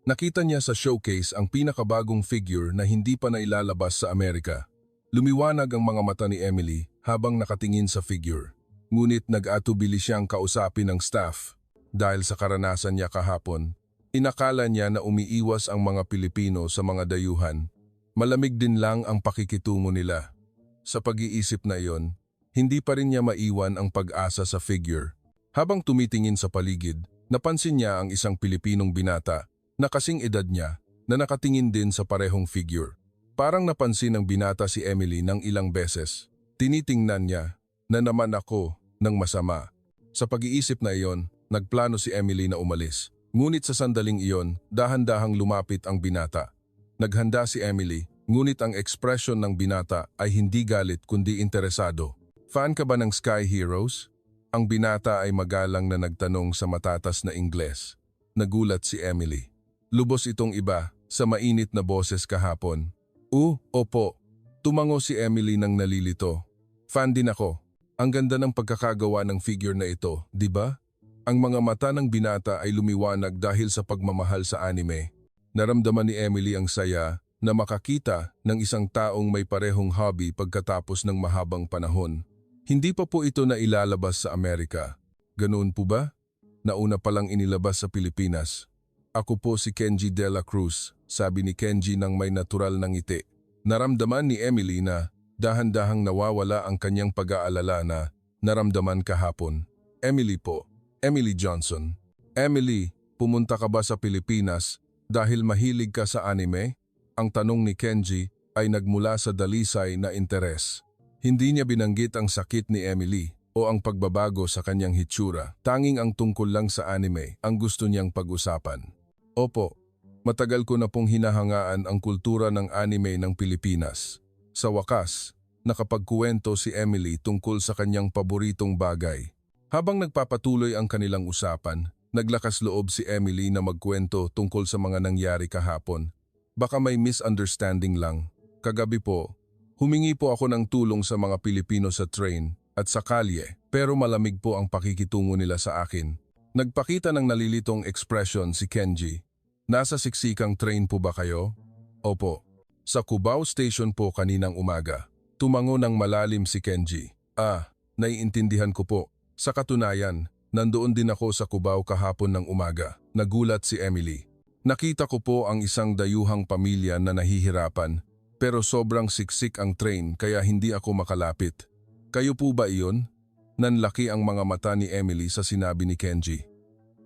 A: Nakita niya sa showcase ang pinakabagong figure na hindi pa nailalabas sa Amerika. Lumiwanag ang mga mata ni Emily habang nakatingin sa figure. Ngunit nag-atubili siyang kausapin ng staff. Dahil sa karanasan niya kahapon, inakala niya na umiiwas ang mga Pilipino sa mga dayuhan. Malamig din lang ang pakikitungo nila. Sa pag-iisip na iyon, hindi pa rin niya maiwan ang pag-asa sa figure. Habang tumitingin sa paligid, napansin niya ang isang Pilipinong binata na kasing edad niya na nakatingin din sa parehong figure. Parang napansin ng binata si Emily ng ilang beses. Tinitingnan niya na naman ako ng masama. Sa pag-iisip na iyon, nagplano si Emily na umalis. Ngunit sa sandaling iyon, dahan-dahang lumapit ang binata. Naghanda si Emily, ngunit ang ekspresyon ng binata ay hindi galit kundi interesado. Fan ka ba ng Sky Heroes? Ang binata ay magalang na nagtanong sa matatas na Ingles. Nagulat si Emily. Lubos itong iba sa mainit na boses kahapon. Opo. Tumango si Emily nang nalilito. Fan din ako. Ang ganda ng pagkakagawa ng figure na ito, di ba? Ang mga mata ng binata ay lumiwanag dahil sa pagmamahal sa anime. Naramdaman ni Emily ang saya na makakita ng isang taong may parehong hobby pagkatapos ng mahabang panahon. Hindi pa po ito na ilalabas sa Amerika. Ganoon po ba? Nauna palang inilabas sa Pilipinas. Ako po si Kenji de la Cruz, sabi ni Kenji nang may natural na ngiti. Naramdaman ni Emily na dahan-dahang nawawala ang kanyang pag-aalala na naramdaman kahapon. Emily po, Emily Johnson. Emily, pumunta ka ba sa Pilipinas dahil mahilig ka sa anime? Ang tanong ni Kenji ay nagmula sa dalisay na interes. Hindi niya binanggit ang sakit ni Emily o ang pagbabago sa kanyang hitsura. Tanging ang tungkol lang sa anime ang gusto niyang pag-usapan. Opo, matagal ko na pong hinahangaan ang kultura ng anime ng Pilipinas. Sa wakas, nakapagkuwento si Emily tungkol sa kanyang paboritong bagay. Habang nagpapatuloy ang kanilang usapan, naglakas loob si Emily na magkwento tungkol sa mga nangyari kahapon. Baka may misunderstanding lang. Kagabi po, humingi po ako ng tulong sa mga Pilipino sa train at sa kalye, pero malamig po ang pakikitungo nila sa akin. Nagpakita ng nalilitong expression si Kenji. Nasa siksikang train po ba kayo? Opo. Sa Cubao Station po kaninang umaga. Tumango ng malalim si Kenji. Naiintindihan ko po. Sa katunayan, nandoon din ako sa Cubao kahapon ng umaga. Nagulat si Emily. Nakita ko po ang isang dayuhang pamilya na nahihirapan. Pero sobrang siksik ang train kaya hindi ako makalapit. Kayo po ba iyon? Nanlaki ang mga mata ni Emily sa sinabi ni Kenji.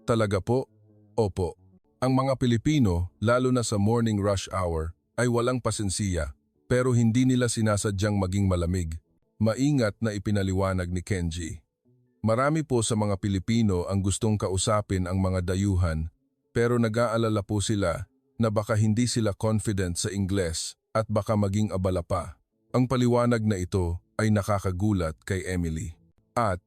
A: Talaga po? Opo. Ang mga Pilipino, lalo na sa morning rush hour, ay walang pasensiya. Pero hindi nila sinasadyang maging malamig. Maingat na ipinaliwanag ni Kenji. Marami po sa mga Pilipino ang gustong kausapin ang mga dayuhan, pero nag-aalala po sila na baka hindi sila confident sa Ingles at baka maging abala pa. Ang paliwanag na ito ay nakakagulat kay Emily. At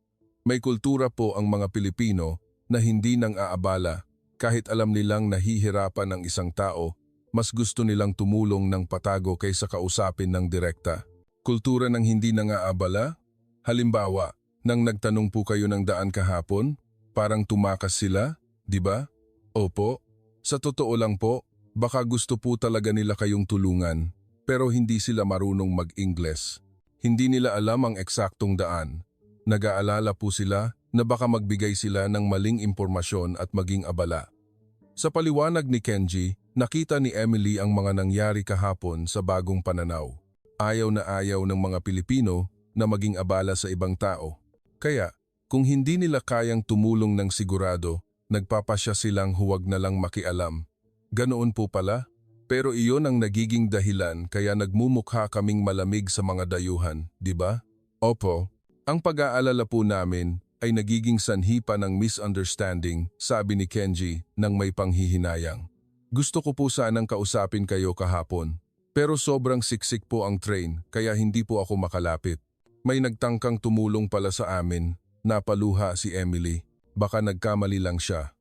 A: may kultura po ang mga Pilipino na hindi nang aabala kahit alam nilang nahihirapan ang isang tao, mas gusto nilang tumulong ng patago kaysa kausapin ng direkta. Kultura ng hindi nang aabala? Halimbawa, nang nagtanong po kayo ng daan kahapon, parang tumakas sila, di ba? Opo. Sa totoo lang po, baka gusto po talaga nila kayong tulungan. Pero hindi sila marunong mag-Ingles. Hindi nila alam ang eksaktong daan. Nag-aalala po sila na baka magbigay sila ng maling impormasyon at maging abala. Sa paliwanag ni Kenji, nakita ni Emily ang mga nangyari kahapon sa bagong pananaw. Ayaw na ayaw ng mga Pilipino na maging abala sa ibang tao. Kaya, kung hindi nila kayang tumulong ng sigurado, nagpapasya silang huwag na lang makialam. Ganoon po pala? Pero iyon ang nagiging dahilan kaya nagmumukha kaming malamig sa mga dayuhan, di ba? Opo, ang pag-aalala po namin ay nagiging sanhi pa ng misunderstanding, sabi ni Kenji nang may panghihinayang. Gusto ko po sanang kausapin kayo kahapon, pero sobrang siksik po ang train kaya hindi po ako makalapit. May nagtangkang tumulong pala sa amin, napaluha si Emily, baka nagkamali lang siya.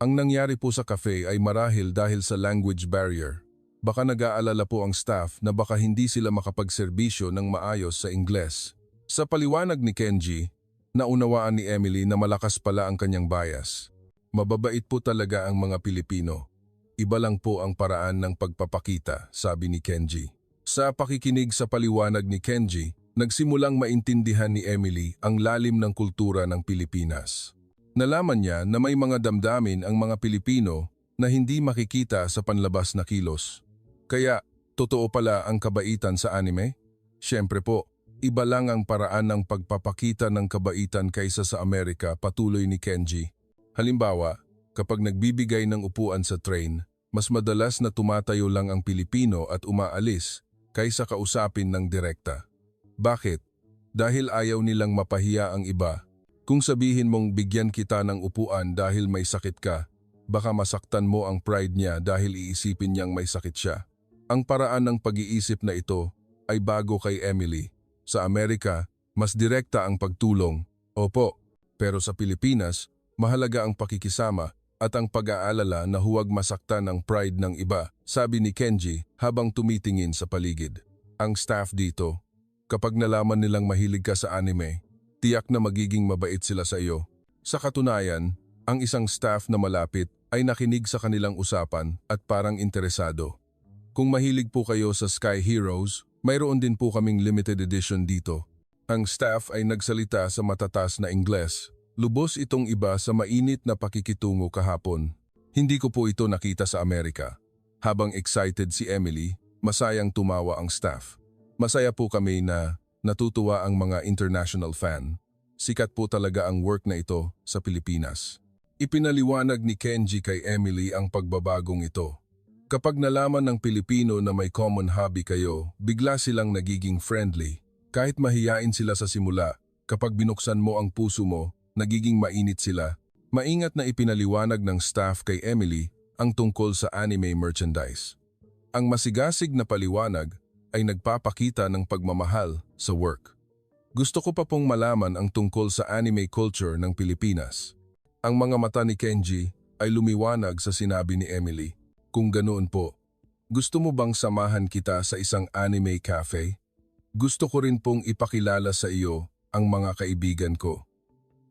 A: Ang nangyari po sa cafe ay marahil dahil sa language barrier. Baka nag-aalala po ang staff na baka hindi sila makapagserbisyo ng maayos sa Ingles. Sa paliwanag ni Kenji, naunawaan ni Emily na malakas pala ang kanyang bias. Mababait po talaga ang mga Pilipino. Iba lang po ang paraan ng pagpapakita, sabi ni Kenji. Sa pakikinig sa paliwanag ni Kenji, nagsimulang maintindihan ni Emily ang lalim ng kultura ng Pilipinas. Nalaman niya na may mga damdamin ang mga Pilipino na hindi makikita sa panlabas na kilos. Kaya, totoo pala ang kabaitan sa anime? Siyempre po, iba lang ang paraan ng pagpapakita ng kabaitan kaysa sa Amerika, patuloy ni Kenji. Halimbawa, kapag nagbibigay ng upuan sa train, mas madalas na tumatayo lang ang Pilipino at umaalis kaysa kausapin ng direkta. Bakit? Dahil ayaw nilang mapahiya ang iba. Kung sabihin mong bigyan kita ng upuan dahil may sakit ka, baka masaktan mo ang pride niya dahil iisipin niyang may sakit siya. Ang paraan ng pag-iisip na ito ay bago kay Emily. Sa Amerika, mas direkta ang pagtulong. Opo, pero sa Pilipinas, mahalaga ang pakikisama at ang pag-aalala na huwag masaktan ang pride ng iba, sabi ni Kenji habang tumitingin sa paligid. Ang staff dito, kapag nalaman nilang mahilig ka sa anime, tiyak na magiging mabait sila sa iyo. Sa katunayan, ang isang staff na malapit ay nakinig sa kanilang usapan at parang interesado. Kung mahilig po kayo sa Sky Heroes, mayroon din po kaming limited edition dito. Ang staff ay nagsalita sa matatas na Ingles. Lubos itong iba sa mainit na pakikitungo kahapon. Hindi ko po ito nakita sa Amerika. Habang excited si Emily, masayang tumawa ang staff. Masaya po kami na natutuwa ang mga international fan. Sikat po talaga ang work na ito sa Pilipinas. Ipinaliwanag ni Kenji kay Emily ang pagbabagong ito. Kapag nalaman ng Pilipino na may common hobby kayo, bigla silang nagiging friendly. Kahit mahiyain sila sa simula, kapag binuksan mo ang puso mo, nagiging mainit sila. Maingat na ipinaliwanag ng staff kay Emily ang tungkol sa anime merchandise. Ang masigasig na paliwanag ay nagpapakita ng pagmamahal sa work. Gusto ko pa pong malaman ang tungkol sa anime culture ng Pilipinas. Ang mga mata ni Kenji ay lumiwanag sa sinabi ni Emily. Kung ganoon po, gusto mo bang samahan kita sa isang anime cafe? Gusto ko rin pong ipakilala sa iyo ang mga kaibigan ko.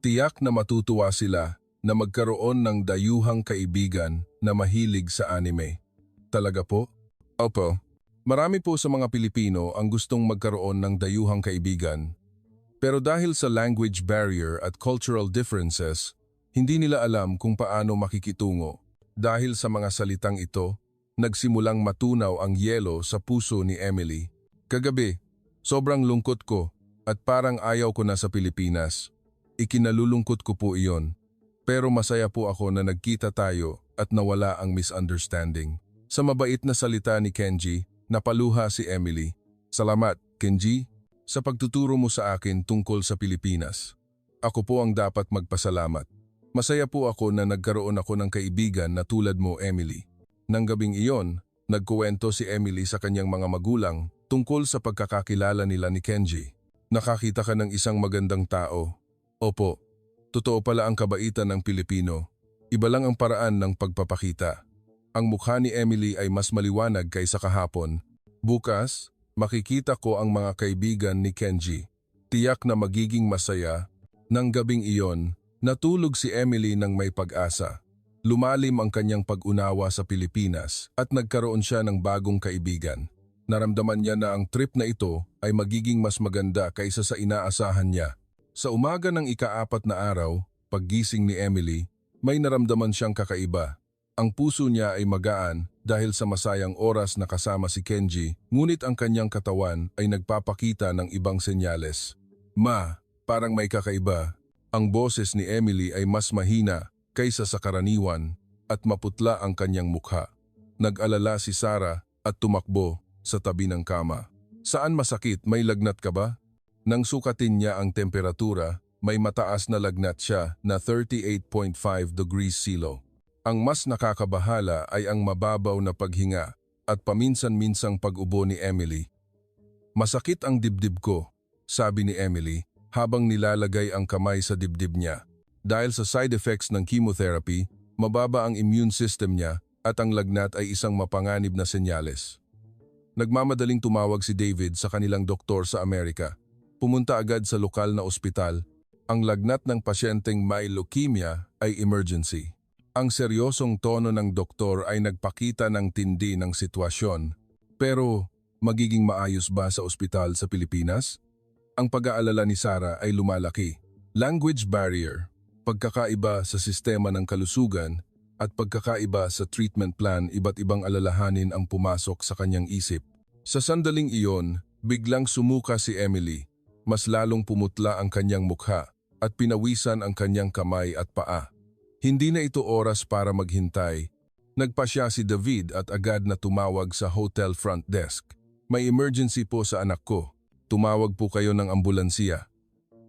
A: Tiyak na matutuwa sila na magkaroon ng dayuhang kaibigan na mahilig sa anime. Talaga po? Opo. Marami po sa mga Pilipino ang gustong magkaroon ng dayuhang kaibigan. Pero dahil sa language barrier at cultural differences, hindi nila alam kung paano makikitungo. Dahil sa mga salitang ito, nagsimulang matunaw ang yelo sa puso ni Emily. Kagabi, sobrang lungkot ko at parang ayaw ko na sa Pilipinas. Ikinalulungkot ko po iyon. Pero masaya po ako na nagkita tayo at nawala ang misunderstanding. Sa mabait na salita ni Kenji, napaluha si Emily. Salamat, Kenji, sa pagtuturo mo sa akin tungkol sa Pilipinas. Ako po ang dapat magpasalamat. Masaya po ako na nagkaroon ako ng kaibigan na tulad mo, Emily. Nang gabing iyon, nagkuwento si Emily sa kanyang mga magulang tungkol sa pagkakakilala nila ni Kenji. Nakakita ka ng isang magandang tao. Opo, totoo pala ang kabaitan ng Pilipino. Iba lang ang paraan ng pagpapakita. Ang mukha ni Emily ay mas maliwanag kaysa kahapon. Bukas, makikita ko ang mga kaibigan ni Kenji. Tiyak na magiging masaya. Nang gabing iyon, natulog si Emily ng may pag-asa. Lumalim ang kanyang pag-unawa sa Pilipinas at nagkaroon siya ng bagong kaibigan. Naramdaman niya na ang trip na ito ay magiging mas maganda kaysa sa inaasahan niya. Sa umaga ng ika-4 na araw, paggising ni Emily, may naramdaman siyang kakaiba. Ang puso niya ay magaan dahil sa masayang oras na kasama si Kenji, ngunit ang kanyang katawan ay nagpapakita ng ibang senyales. Ma, parang may kakaiba. Ang boses ni Emily ay mas mahina kaysa sa karaniwan at maputla ang kanyang mukha. Nag-alala si Sarah at tumakbo sa tabi ng kama. Saan masakit? May lagnat ka ba? Nang sukatin niya ang temperatura, may mataas na lagnat siya na 38.5 degrees Celsius. Ang mas nakakabahala ay ang mababaw na paghinga at paminsan-minsang pag-ubo ni Emily. Masakit ang dibdib ko, sabi ni Emily habang nilalagay ang kamay sa dibdib niya. Dahil sa side effects ng chemotherapy, mababa ang immune system niya at ang lagnat ay isang mapanganib na senyales. Nagmamadaling tumawag si David sa kanilang doktor sa Amerika. Pumunta agad sa lokal na ospital. Ang lagnat ng pasyenteng may leukemia ay emergency. Ang seryosong tono ng doktor ay nagpakita ng tindi ng sitwasyon. Pero magiging maayos ba sa ospital sa Pilipinas? Ang pag-aalala ni Sarah ay lumalaki. Language barrier, pagkakaiba sa sistema ng kalusugan, at pagkakaiba sa treatment plan, iba't ibang alalahanin ang pumasok sa kanyang isip. Sa sandaling iyon, biglang sumuka si Emily. Mas lalong pumutla ang kanyang mukha at pinawisan ang kanyang kamay at paa. Hindi na ito oras para maghintay. Nagpa siya si David at agad na tumawag sa hotel front desk. May emergency po sa anak ko. Tumawag po kayo ng ambulansiya.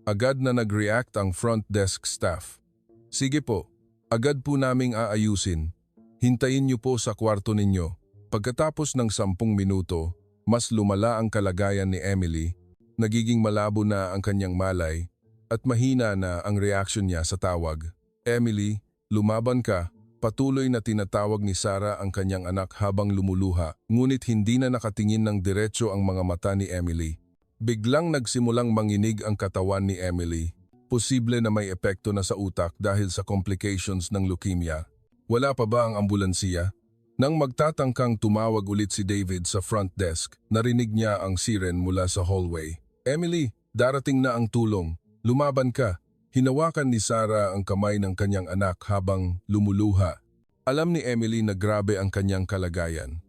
A: Agad na nag-react ang front desk staff. Sige po, agad po naming aayusin. Hintayin niyo po sa kwarto ninyo. Pagkatapos ng 10 minuto, mas lumala ang kalagayan ni Emily, nagiging malabo na ang kanyang malay, at mahina na ang reaksyon niya sa tawag. Emily, lumaban ka. Patuloy na tinatawag ni Sarah ang kanyang anak habang lumuluha, ngunit hindi na nakatingin ng diretso ang mga mata ni Emily. Biglang nagsimulang manginig ang katawan ni Emily. Posible na may epekto na sa utak dahil sa complications ng leukemia. Wala pa ba ang ambulansiya? Nang magtatangkang tumawag ulit si David sa front desk, narinig niya ang siren mula sa hallway. Emily, darating na ang tulong. Lumaban ka. Hinawakan ni Sarah ang kamay ng kanyang anak habang lumuluha. Alam ni Emily na grabe ang kanyang kalagayan.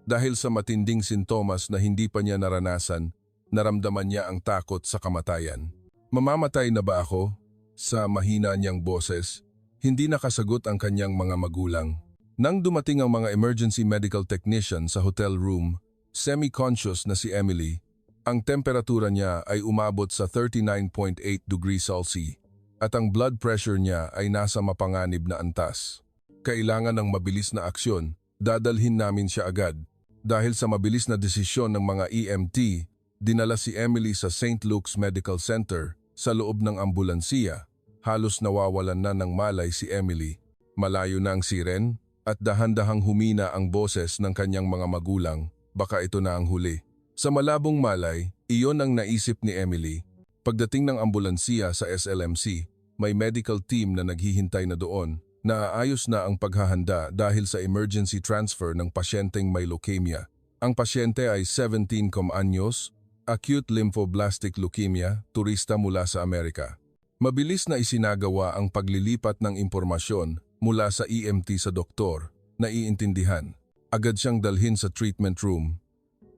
A: Dahil sa matinding sintomas na hindi pa niya naranasan, naramdaman niya ang takot sa kamatayan. Mamamatay na ba ako? Sa mahina niyang boses, hindi nakasagot ang kanyang mga magulang. Nang dumating ang mga emergency medical technician sa hotel room, semi-conscious na si Emily, ang temperatura niya ay umabot sa 39.8 degrees Celsius. At ang blood pressure niya ay nasa mapanganib na antas. Kailangan ng mabilis na aksyon, dadalhin namin siya agad. Dahil sa mabilis na desisyon ng mga EMT, dinala si Emily sa St. Luke's Medical Center sa loob ng ambulansiya. Halos nawawalan na ng malay si Emily. Malayo na ang siren at dahan-dahang humina ang boses ng kanyang mga magulang. Baka ito na ang huli. Sa malabong malay, iyon ang naisip ni Emily. Pagdating ng ambulansiya sa SLMC, may medical team na naghihintay na doon. Naaayos na ang paghahanda dahil sa emergency transfer ng pasyenteng may leukemia. Ang pasyente ay 17 anyos, acute lymphoblastic leukemia, turista mula sa Amerika. Mabilis na isinagawa ang paglilipat ng impormasyon mula sa EMT sa doktor na iintindihan. Agad siyang dalhin sa treatment room.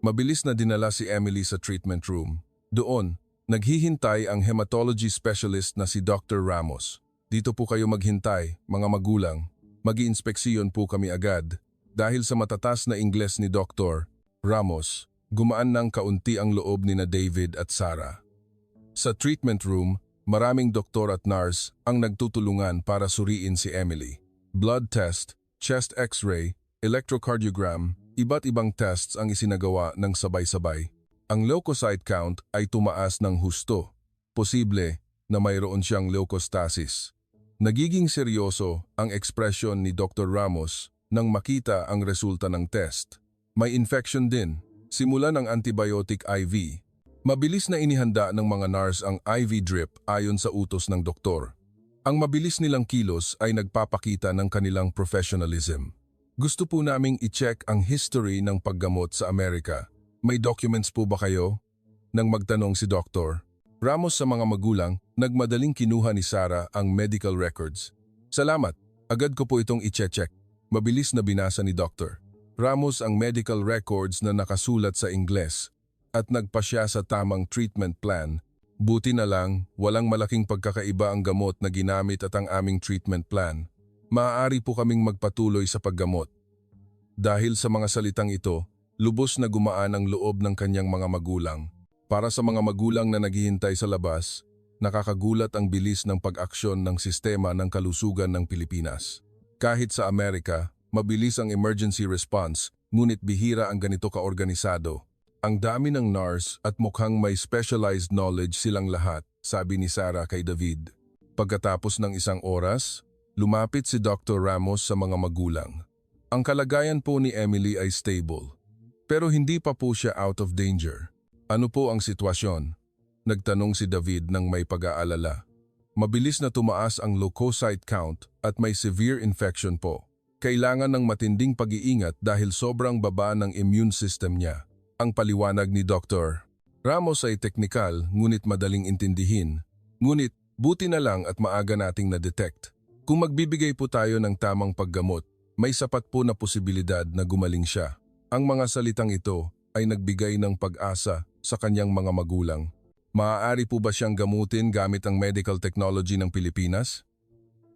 A: Mabilis na dinala si Emily sa treatment room. Doon, naghihintay ang hematology specialist na si Dr. Ramos. Dito po kayo maghintay, mga magulang. Mag-iinspeksiyon po kami agad. Dahil sa matatas na Ingles ni Dr. Ramos, gumaan ng kaunti ang loob ni na David at Sarah. Sa treatment room, maraming doktor at nurse ang nagtutulungan para suriin si Emily. Blood test, chest x-ray, electrocardiogram, iba't ibang tests ang isinagawa ng sabay-sabay. Ang leukocyte count ay tumaas ng husto. Posible na mayroon siyang leukostasis. Nagiging seryoso ang ekspresyon ni Dr. Ramos nang makita ang resulta ng test. May infection din, simula ng antibiotic IV. Mabilis na inihanda ng mga nurse ang IV drip ayon sa utos ng doktor. Ang mabilis nilang kilos ay nagpapakita ng kanilang professionalism. Gusto po naming i-check ang history ng paggamot sa Amerika. May documents po ba kayo? Nang magtanong si Dr. Ramos sa mga magulang, nagmadaling kinuha ni Sarah ang medical records. Salamat, agad ko po itong i-check. Mabilis na binasa ni Dr. Ramos ang medical records na nakasulat sa Ingles at nagpasya sa tamang treatment plan. Buti na lang, walang malaking pagkakaiba ang gamot na ginamit at ang aming treatment plan. Maaari po kaming magpatuloy sa paggamot. Dahil sa mga salitang ito, lubos na gumaan ang loob ng kanyang mga magulang. Para sa mga magulang na naghihintay sa labas, nakakagulat ang bilis ng pag-aksyon ng sistema ng kalusugan ng Pilipinas. Kahit sa Amerika, mabilis ang emergency response, ngunit bihira ang ganito kaorganisado. Ang dami ng nurse at mukhang may specialized knowledge silang lahat, sabi ni Sarah kay David. Pagkatapos ng isang oras, lumapit si Dr. Ramos sa mga magulang. Ang kalagayan po ni Emily ay stable. Pero hindi pa po siya out of danger. Ano po ang sitwasyon? Nagtanong si David nang may pag-aalala. Mabilis na tumaas ang leukocyte count at may severe infection po. Kailangan ng matinding pag-iingat dahil sobrang baba ng immune system niya. Ang paliwanag ni Dr. Ramos ay teknikal ngunit madaling intindihin. Ngunit buti na lang at maaga nating na-detect. Kung magbibigay po tayo ng tamang paggamot, may sapat po na posibilidad na gumaling siya. Ang mga salitang ito ay nagbigay ng pag-asa sa kanyang mga magulang. Maaari po ba siyang gamutin gamit ang medical technology ng Pilipinas?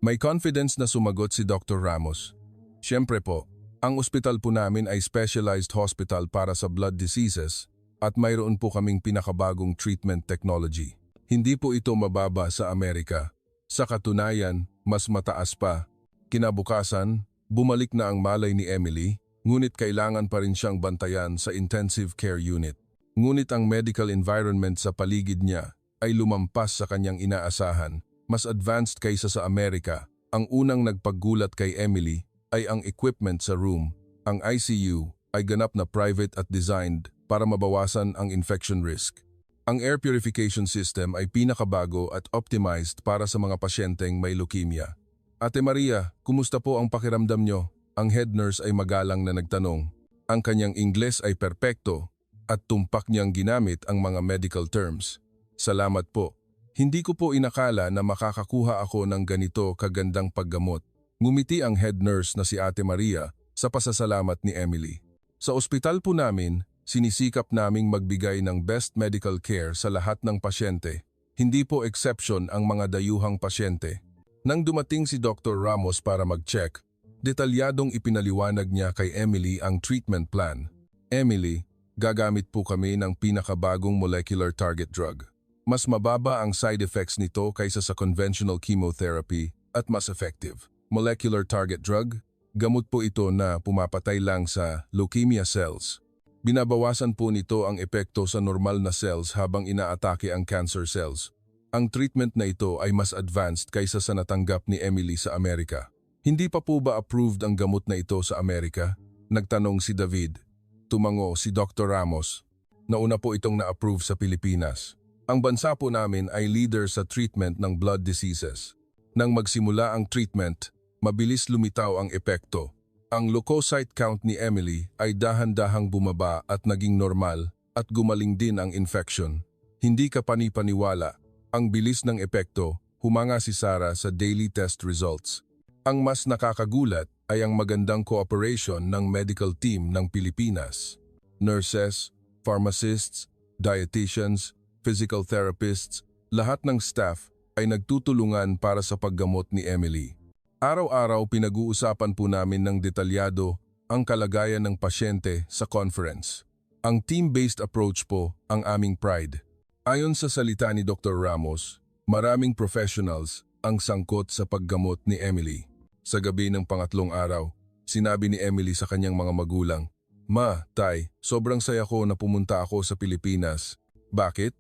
A: May confidence na sumagot si Dr. Ramos. Siyempre po, ang ospital po namin ay specialized hospital para sa blood diseases at mayroon po kaming pinakabagong treatment technology. Hindi po ito mababa sa Amerika. Sa katunayan, mas mataas pa. Kinabukasan, bumalik na ang malay ni Emily, ngunit kailangan pa rin siyang bantayan sa intensive care unit. Ngunit ang medical environment sa paligid niya ay lumampas sa kanyang inaasahan, mas advanced kaysa sa Amerika. Ang unang nagpaggulat kay Emily ay ang equipment sa room. Ang ICU ay ganap na private at designed para mabawasan ang infection risk. Ang air purification system ay pinakabago at optimized para sa mga pasyenteng may leukemia. Ate Maria, kumusta po ang pakiramdam nyo? Ang head nurse ay magalang na nagtanong. Ang kanyang Ingles ay perpekto at tumpak niyang ginamit ang mga medical terms. Salamat po. Hindi ko po inakala na makakakuha ako ng ganito kagandang paggamot. Ngumiti ang head nurse na si Ate Maria sa pasasalamat ni Emily. Sa ospital po namin, sinisikap naming magbigay ng best medical care sa lahat ng pasyente. Hindi po exception ang mga dayuhang pasyente. Nang dumating si Dr. Ramos para mag-check, detalyadong ipinaliwanag niya kay Emily ang treatment plan. Emily, gagamit po kami ng pinakabagong molecular target drug. Mas mababa ang side effects nito kaysa sa conventional chemotherapy at mas effective. Molecular target drug, gamot po ito na pumapatay lang sa leukemia cells. Binabawasan po nito ang epekto sa normal na cells habang inaatake ang cancer cells. Ang treatment na ito ay mas advanced kaysa sa natanggap ni Emily sa Amerika. Hindi pa po ba approved ang gamot na ito sa Amerika? Nagtanong si David. Tumango si Dr. Ramos. Nauna po itong na-approve sa Pilipinas. Ang bansa po namin ay leader sa treatment ng blood diseases. Nang magsimula ang treatment, mabilis lumitaw ang epekto. Ang leukocyte count ni Emily ay dahan-dahang bumaba at naging normal at gumaling din ang infection. Hindi ka panipaniwala. Ang bilis ng epekto, humanga si Sarah sa daily test results. Ang mas nakakagulat ay ang magandang cooperation ng medical team ng Pilipinas. Nurses, pharmacists, dietitians, physical therapists, lahat ng staff ay nagtutulungan para sa paggamot ni Emily. Araw-araw pinag-uusapan po namin ng detalyado ang kalagayan ng pasyente sa conference. Ang team-based approach po ang aming pride. Ayon sa salita ni Dr. Ramos, maraming professionals ang sangkot sa paggamot ni Emily. Sa gabi ng pangatlong araw, sinabi ni Emily sa kanyang mga magulang, "Ma, Tay, sobrang saya ko na pumunta ako sa Pilipinas. Bakit?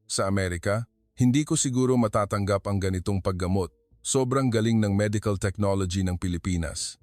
A: Sa Amerika, hindi ko siguro matatanggap ang ganitong paggamot. Sobrang galing ng medical technology ng Pilipinas."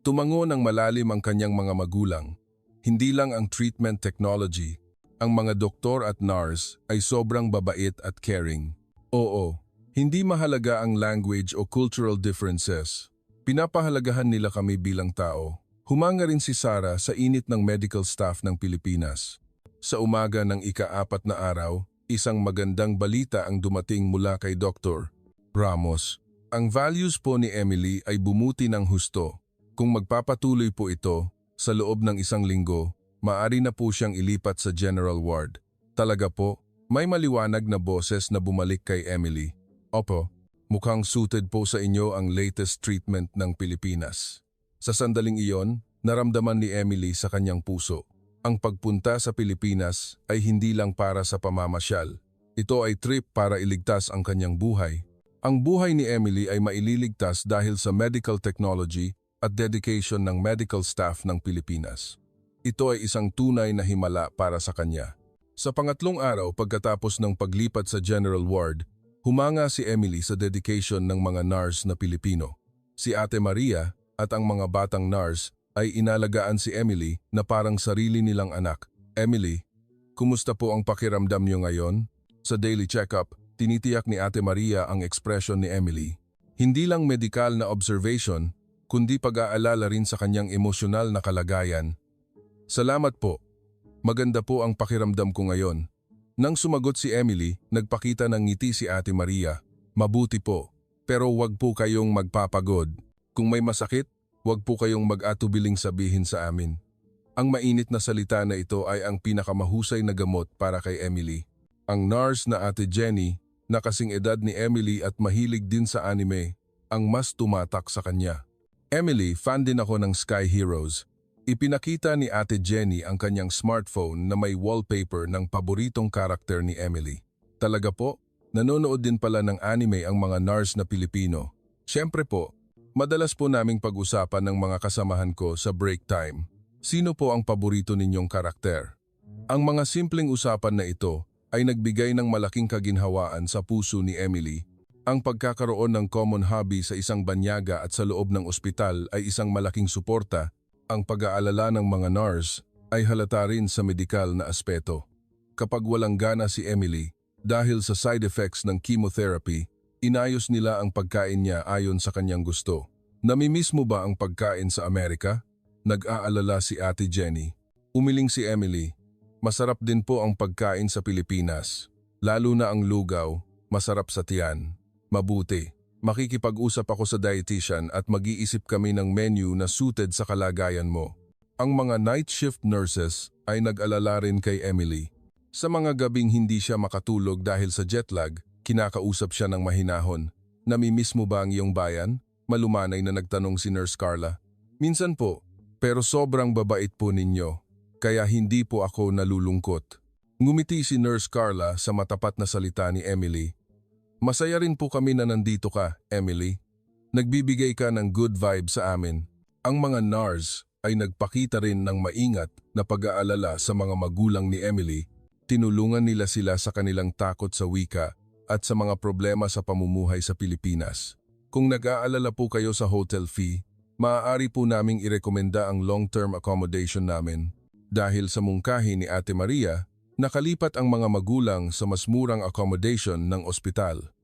A: Tumango ng malalim ang kanyang mga magulang. Hindi lang ang treatment technology, ang mga doktor at nurse ay sobrang babait at caring. Oo, hindi mahalaga ang language o cultural differences. Pinapahalagahan nila kami bilang tao. Humanga rin si Sarah sa init ng medical staff ng Pilipinas. Sa umaga ng ika-4 na araw, isang magandang balita ang dumating mula kay Dr. Ramos. Ang values po ni Emily ay bumuti ng husto. Kung magpapatuloy po ito, sa loob ng 1 linggo, maaari na po siyang ilipat sa general ward. Talaga po, may maliwanag na boses na bumalik kay Emily. Opo, mukhang suited po sa inyo ang latest treatment ng Pilipinas. Sa sandaling iyon, naramdaman ni Emily sa kanyang puso. Ang pagpunta sa Pilipinas ay hindi lang para sa pamamasyal. Ito ay trip para iligtas ang kanyang buhay. Ang buhay ni Emily ay maililigtas dahil sa medical technology at dedication ng medical staff ng Pilipinas. Ito ay isang tunay na himala para sa kanya. Sa pangatlong araw pagkatapos ng paglipat sa general ward, humanga si Emily sa dedication ng mga nurse na Pilipino. Si Ate Maria at ang mga batang nurse ay inalagaan si Emily na parang sarili nilang anak. Emily, kumusta po ang pakiramdam niyo ngayon? Sa daily check-up, tinitiyak ni Ate Maria ang ekspresyon ni Emily. Hindi lang medikal na observation, kundi pag-aalala rin sa kanyang emosyonal na kalagayan. Salamat po. Maganda po ang pakiramdam ko ngayon. Nang sumagot si Emily, nagpakita ng ngiti si Ate Maria. Mabuti po, pero wag po kayong magpapagod. Kung may masakit, wag po kayong mag-atubiling sabihin sa amin. Ang mainit na salita na ito ay ang pinakamahusay na gamot para kay Emily. Ang nurse na Ate Jenny, na kasing edad ni Emily at mahilig din sa anime, ang mas tumatak sa kanya. Emily, fan din ako ng Sky Heroes. Ipinakita ni Ate Jenny ang kanyang smartphone na may wallpaper ng paboritong karakter ni Emily. Talaga po? Nanonood din pala ng anime ang mga nurse na Pilipino. Siyempre po, madalas po naming pag-usapan ng mga kasamahan ko sa break time. Sino po ang paborito ninyong karakter? Ang mga simpleng usapan na ito ay nagbigay ng malaking kaginhawaan sa puso ni Emily. Ang pagkakaroon ng common hobby sa isang banyaga at sa loob ng ospital ay isang malaking suporta. Ang pag-aalala ng mga nurse ay halata rin sa medikal na aspeto. Kapag walang gana si Emily, dahil sa side effects ng chemotherapy, inayos nila ang pagkain niya ayon sa kanyang gusto. Namimiss mo ba ang pagkain sa Amerika? Nag-aalala si Ate Jenny. Umiling si Emily. Masarap din po ang pagkain sa Pilipinas. Lalo na ang lugaw, masarap sa tiyan. Mabuti. Makikipag-usap ako sa dietitian at mag-iisip kami ng menu na suited sa kalagayan mo. Ang mga night shift nurses ay nag-alala rin kay Emily. Sa mga gabing hindi siya makatulog dahil sa jetlag, kinakausap siya ng mahinahon. Namimiss mo ba ang iyong bayan? Malumanay na nagtanong si Nurse Carla. Minsan po, pero sobrang babait po ninyo. Kaya hindi po ako nalulungkot. Ngumiti si Nurse Carla sa matapat na salita ni Emily. Masaya rin po kami na nandito ka, Emily. Nagbibigay ka ng good vibe sa amin. Ang mga nurse ay nagpakita rin ng maingat na pag-aalala sa mga magulang ni Emily. Tinulungan nila sila sa kanilang takot sa wika at sa mga problema sa pamumuhay sa Pilipinas. Kung nag-aalala po kayo sa hotel fee, maaari po naming irekomenda ang long-term accommodation namin. Dahil sa mungkahi ni Ate Maria, nakalipat ang mga magulang sa mas murang accommodation ng ospital.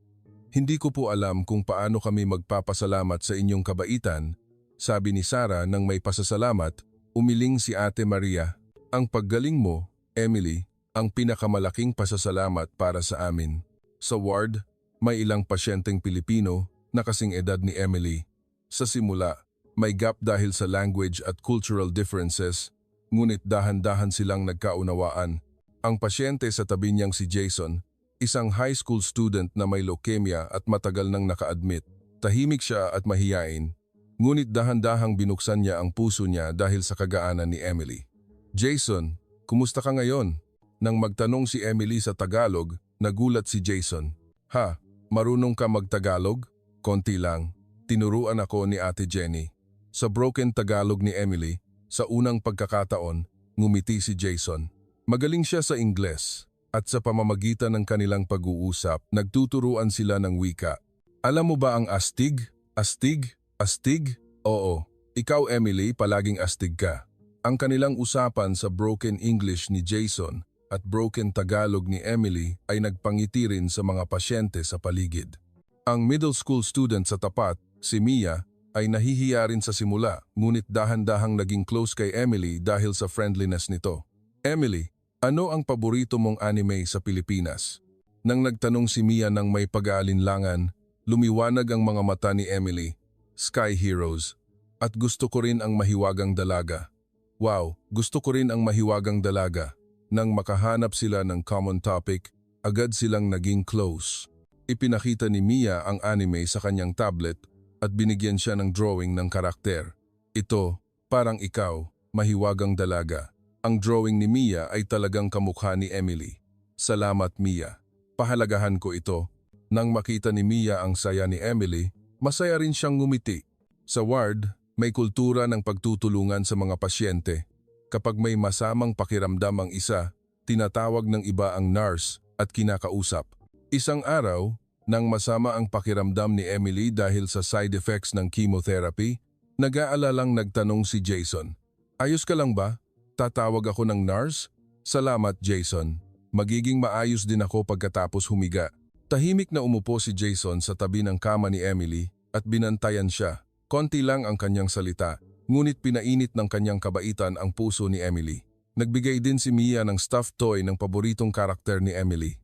A: Hindi ko po alam kung paano kami magpapasalamat sa inyong kabaitan, sabi ni Sarah nang may pasasalamat, umiling si Ate Maria. Ang paggaling mo, Emily, ang pinakamalaking pasasalamat para sa amin. Sa ward, may ilang pasyenteng Pilipino na kasing edad ni Emily. Sa simula, may gap dahil sa language at cultural differences, ngunit dahan-dahan silang nagkaunawaan. Ang pasyente sa tabi niyang si Jason, isang high school student na may leukemia at matagal nang naka-admit. Tahimik siya at mahiyain, ngunit dahan-dahang binuksan niya ang puso niya dahil sa kagaanan ni Emily. Jason, kumusta ka ngayon? Nang magtanong si Emily sa Tagalog, nagulat si Jason. Ha, marunong ka mag-Tagalog? Konti lang. Tinuruan ako ni Ate Jenny. Sa broken Tagalog ni Emily, sa unang pagkakataon, ngumiti si Jason. Magaling siya sa Ingles at sa pamamagitan ng kanilang pag-uusap, nagtuturuan sila ng wika. Alam mo ba ang astig? Astig? Astig? Oo. Ikaw, Emily, palaging astig ka. Ang kanilang usapan sa broken English ni Jason at broken Tagalog ni Emily ay nagpangiti rin sa mga pasyente sa paligid. Ang middle school student sa tapat, si Mia, ay nahihiya rin sa simula, ngunit dahan-dahang naging close kay Emily dahil sa friendliness nito. Emily, ano ang paborito mong anime sa Pilipinas? Nang nagtanong si Mia ng may pag-aalinlangan, lumiwanag ang mga mata ni Emily. Sky Heroes. At gusto ko rin ang Mahiwagang Dalaga. Wow, gusto ko rin ang Mahiwagang Dalaga. Nang makahanap sila ng common topic, agad silang naging close. Ipinakita ni Mia ang anime sa kanyang tablet at binigyan siya ng drawing ng karakter. Ito, parang ikaw, Mahiwagang Dalaga. Ang drawing ni Mia ay talagang kamukha ni Emily. Salamat, Mia. Pahalagahan ko ito. Nang makita ni Mia ang saya ni Emily, masaya rin siyang ngumiti. Sa ward, may kultura ng pagtutulungan sa mga pasyente. Kapag may masamang pakiramdam ang isa, tinatawag ng iba ang nurse at kinakausap. Isang araw, nang masama ang pakiramdam ni Emily dahil sa side effects ng chemotherapy, nag-aalalang nagtanong si Jason. Ayos ka lang ba? Tatawag ako ng nurse? Salamat, Jason. Magiging maayos din ako pagkatapos humiga. Tahimik na umupo si Jason sa tabi ng kama ni Emily at binantayan siya. Konti lang ang kanyang salita, ngunit pinainit ng kanyang kabaitan ang puso ni Emily. Nagbigay din si Mia ng stuffed toy ng paboritong karakter ni Emily.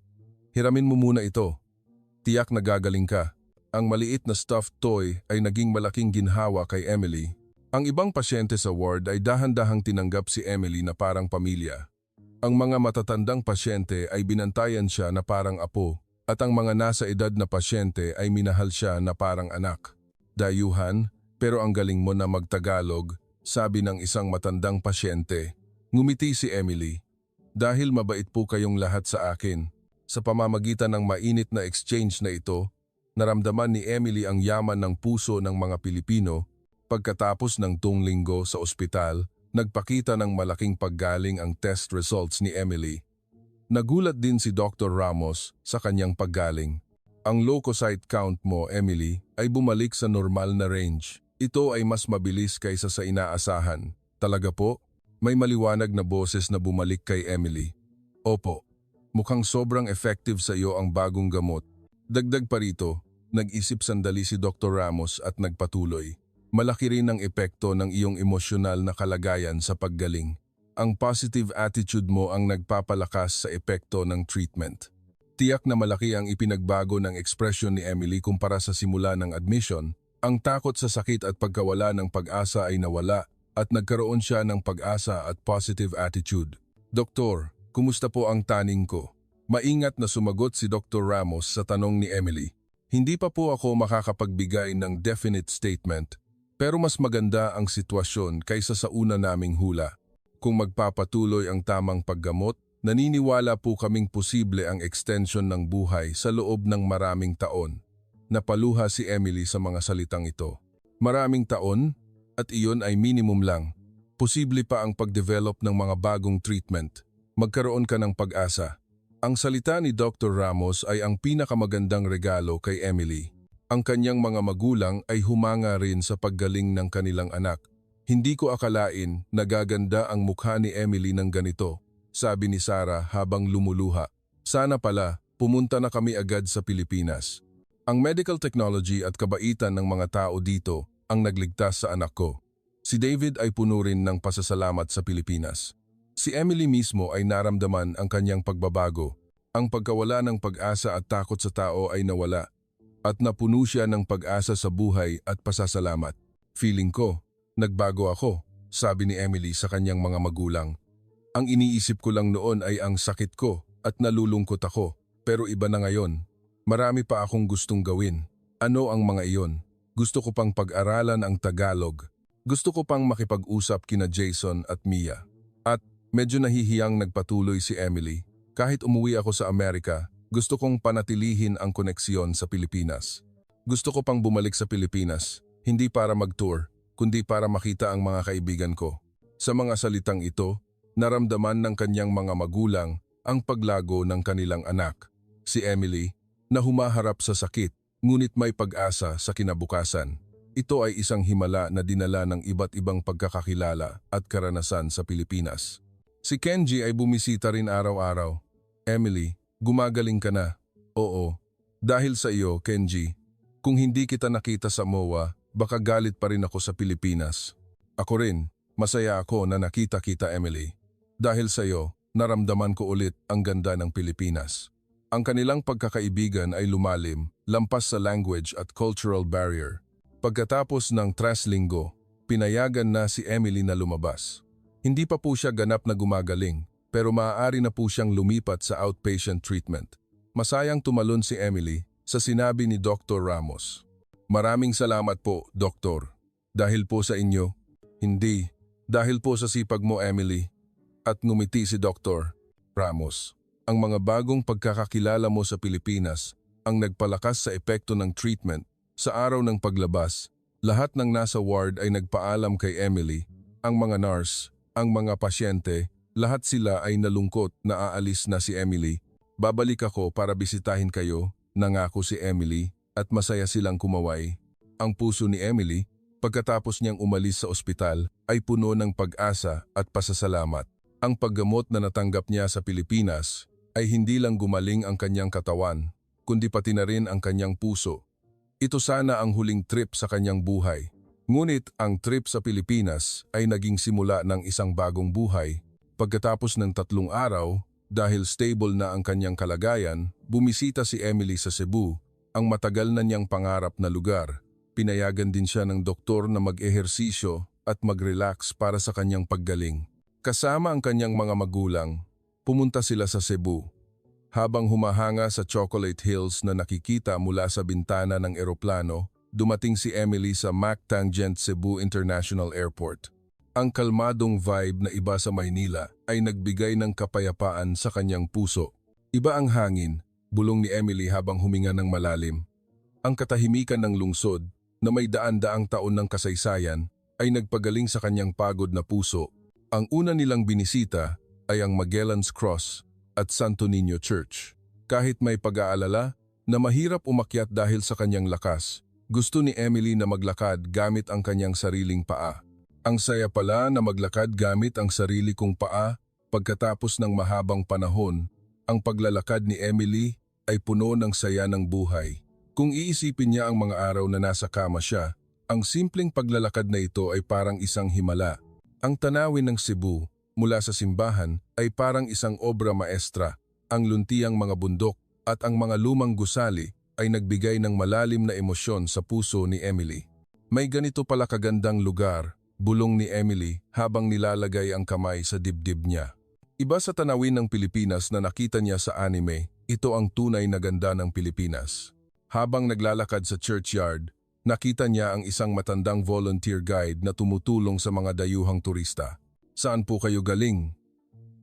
A: Hiramin mo muna ito. Tiyak na gagaling ka. Ang maliit na stuffed toy ay naging malaking ginhawa kay Emily. Ang ibang pasyente sa ward ay dahan-dahang tinanggap si Emily na parang pamilya. Ang mga matatandang pasyente ay binantayan siya na parang apo at ang mga nasa edad na pasyente ay minahal siya na parang anak. Dayuhan, pero ang galing mo na magtagalog, sabi ng isang matandang pasyente. Ngumiti si Emily. Dahil mabait po kayong lahat sa akin. Sa pamamagitan ng mainit na exchange na ito, naramdaman ni Emily ang yaman ng puso ng mga Pilipino. Pagkatapos ng 2 linggo sa ospital, nagpakita ng malaking paggaling ang test results ni Emily. Nagulat din si Dr. Ramos sa kanyang paggaling. Ang leukocyte count mo, Emily, ay bumalik sa normal na range. Ito ay mas mabilis kaysa sa inaasahan. Talaga po? May maliwanag na boses na bumalik kay Emily. Opo, mukhang sobrang effective sa iyo ang bagong gamot. Dagdag pa rito, nag-isip sandali si Dr. Ramos at nagpatuloy. Malaki rin ang epekto ng iyong emosyonal na kalagayan sa paggaling. Ang positive attitude mo ang nagpapalakas sa epekto ng treatment. Tiyak na malaki ang ipinagbago ng ekspresyon ni Emily kumpara sa simula ng admission. Ang takot sa sakit at pagkawala ng pag-asa ay nawala at nagkaroon siya ng pag-asa at positive attitude. Doktor, kumusta po ang taning ko? Maingat na sumagot si Dr. Ramos sa tanong ni Emily. Hindi pa po ako makakapagbigay ng definite statement, pero mas maganda ang sitwasyon kaysa sa una naming hula. Kung magpapatuloy ang tamang paggamot, naniniwala po kaming posible ang extension ng buhay sa loob ng maraming taon. Napaluha si Emily sa mga salitang ito. Maraming taon? At iyon ay minimum lang. Posible pa ang pag-develop ng mga bagong treatment. Magkaroon ka ng pag-asa. Ang salita ni Dr. Ramos ay ang pinakamagandang regalo kay Emily. Ang kanyang mga magulang ay humanga rin sa paggaling ng kanilang anak. Hindi ko akalain na gaganda ang mukha ni Emily ng ganito, sabi ni Sarah habang lumuluha. Sana pala, pumunta na kami agad sa Pilipinas. Ang medical technology at kabaitan ng mga tao dito ang nagligtas sa anak ko. Si David ay puno rin ng pasasalamat sa Pilipinas. Si Emily mismo ay naramdaman ang kanyang pagbabago. Ang pagkawala ng pag-asa at takot sa tao ay nawala. At napuno siya ng pag-asa sa buhay at pasasalamat. Feeling ko, nagbago ako, sabi ni Emily sa kanyang mga magulang. Ang iniisip ko lang noon ay ang sakit ko at nalulungkot ako, pero iba na ngayon. Marami pa akong gustong gawin. Ano ang mga iyon? Gusto ko pang pag-aralan ang Tagalog. Gusto ko pang makipag-usap kina Jason at Mia. At medyo nahihiyang nagpatuloy si Emily. Kahit umuwi ako sa Amerika, gusto kong panatilihin ang koneksyon sa Pilipinas. Gusto ko pang bumalik sa Pilipinas, hindi para mag-tour, kundi para makita ang mga kaibigan ko. Sa mga salitang ito, naramdaman ng kanyang mga magulang ang paglago ng kanilang anak. Si Emily, na humaharap sa sakit, ngunit may pag-asa sa kinabukasan. Ito ay isang himala na dinala ng iba't ibang pagkakakilala at karanasan sa Pilipinas. Si Kenji ay bumisita rin araw-araw. Emily, gumagaling ka na. Oo. Dahil sa iyo, Kenji. Kung hindi kita nakita sa MOA, baka galit pa rin ako sa Pilipinas. Ako rin, masaya ako na nakita kita, Emily. Dahil sa iyo, naramdaman ko ulit ang ganda ng Pilipinas. Ang kanilang pagkakaibigan ay lumalim, lampas sa language at cultural barrier. Pagkatapos ng 3 linggo, pinayagan na si Emily na lumabas. Hindi pa po siya ganap na gumagaling, pero maaari na po siyang lumipat sa outpatient treatment. Masayang tumalon si Emily sa sinabi ni Dr. Ramos. Maraming salamat po, Doktor. Dahil po sa inyo. Hindi. Dahil po sa sipag mo, Emily. At ngumiti si Dr. Ramos. Ang mga bagong pagkakakilala mo sa Pilipinas ang nagpalakas sa epekto ng treatment. Sa araw ng paglabas, lahat ng nasa ward ay nagpaalam kay Emily. Ang mga nurse, ang mga pasyente, lahat sila ay nalungkot na aalis na si Emily. Babalik ako para bisitahin kayo, nangako si Emily, at masaya silang kumaway. Ang puso ni Emily, pagkatapos niyang umalis sa ospital, ay puno ng pag-asa at pasasalamat. Ang paggamot na natanggap niya sa Pilipinas ay hindi lang gumaling ang kanyang katawan, kundi pati na rin ang kanyang puso. Ito sana ang huling trip sa kanyang buhay. Ngunit ang trip sa Pilipinas ay naging simula ng isang bagong buhay. Pagkatapos ng 3 araw, dahil stable na ang kanyang kalagayan, bumisita si Emily sa Cebu, ang matagal na niyang pangarap na lugar. Pinayagan din siya ng doktor na mag-ehersisyo at mag-relax para sa kanyang paggaling. Kasama ang kanyang mga magulang, pumunta sila sa Cebu. Habang humahanga sa Chocolate Hills na nakikita mula sa bintana ng eroplano, dumating si Emily sa Mac Tangent Cebu International Airport. Ang kalmadong vibe na iba sa Maynila ay nagbigay ng kapayapaan sa kanyang puso. Iba ang hangin, bulong ni Emily habang huminga ng malalim. Ang katahimikan ng lungsod, na may daan-daang taon ng kasaysayan, ay nagpagaling sa kanyang pagod na puso. Ang una nilang binisita ay ang Magellan's Cross at Santo Niño Church. Kahit may pag-aalala na mahirap umakyat dahil sa kanyang lakas, gusto ni Emily na maglakad gamit ang kanyang sariling paa. Ang saya pala na maglakad gamit ang sarili kong paa pagkatapos ng mahabang panahon. Ang paglalakad ni Emily ay puno ng saya ng buhay. Kung iisipin niya ang mga araw na nasa kama siya, ang simpleng paglalakad na ito ay parang isang himala. Ang tanawin ng Cebu mula sa simbahan ay parang isang obra maestra. Ang luntiang mga bundok at ang mga lumang gusali ay nagbigay ng malalim na emosyon sa puso ni Emily. May ganito pala kagandang lugar, bulong ni Emily habang nilalagay ang kamay sa dibdib niya. Iba sa tanawin ng Pilipinas na nakita niya sa anime, ito ang tunay na ganda ng Pilipinas. Habang naglalakad sa churchyard, nakita niya ang isang matandang volunteer guide na tumutulong sa mga dayuhang turista. Saan po kayo galing?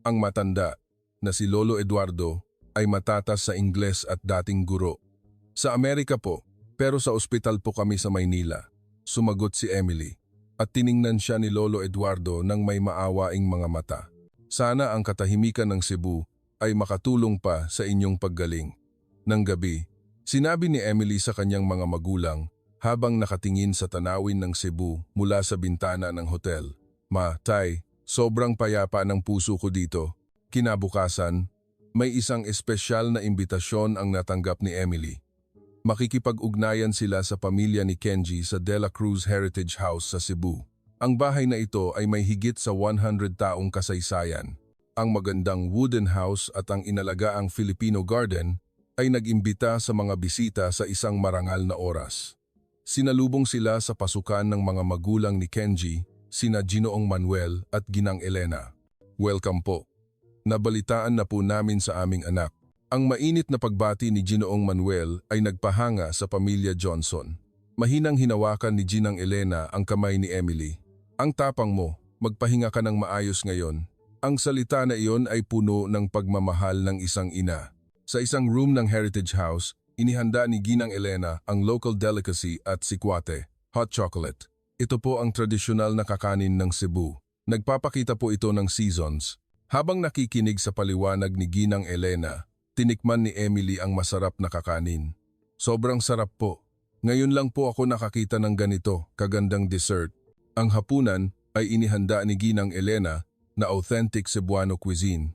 A: Ang matanda, na si Lolo Eduardo, ay matatas sa Ingles at dating guro. Sa Amerika po, pero sa ospital po kami sa Maynila, sumagot si Emily. At tiningnan siya ni Lolo Eduardo ng may maawaing mga mata. Sana ang katahimikan ng Cebu ay makatulong pa sa inyong paggaling. Nang gabi, sinabi ni Emily sa kanyang mga magulang habang nakatingin sa tanawin ng Cebu mula sa bintana ng hotel. Ma, Tay, sobrang payapa ng puso ko dito. Kinabukasan, may isang espesyal na imbitasyon ang natanggap ni Emily. Makikipag-ugnayan sila sa pamilya ni Kenji sa De La Cruz Heritage House sa Cebu. Ang bahay na ito ay may higit sa 100 taong kasaysayan. Ang magandang wooden house at ang inalagaang Filipino garden ay nag-imbita sa mga bisita sa isang marangal na oras. Sinalubong sila sa pasukan ng mga magulang ni Kenji, sina Ginoong Manuel at Ginang Elena. Welcome po. Nabalitaan na po namin sa aming anak. Ang mainit na pagbati ni Ginoong Manuel ay nagpahanga sa pamilya Johnson. Mahinang hinawakan ni Ginang Elena ang kamay ni Emily. Ang tapang mo, magpahinga ka ng maayos ngayon. Ang salita na iyon ay puno ng pagmamahal ng isang ina. Sa isang room ng Heritage House, inihanda ni Ginang Elena ang local delicacy at sikwate, hot chocolate. Ito po ang tradisyonal na kakanin ng Cebu. Nagpapakita po ito ng seasons. Habang nakikinig sa paliwanag ni Ginang Elena, tinikman ni Emily ang masarap na kakanin. Sobrang sarap po. Ngayon lang po ako nakakita ng ganito, kagandang dessert. Ang hapunan ay inihanda ni Ginang Elena na authentic Cebuano cuisine.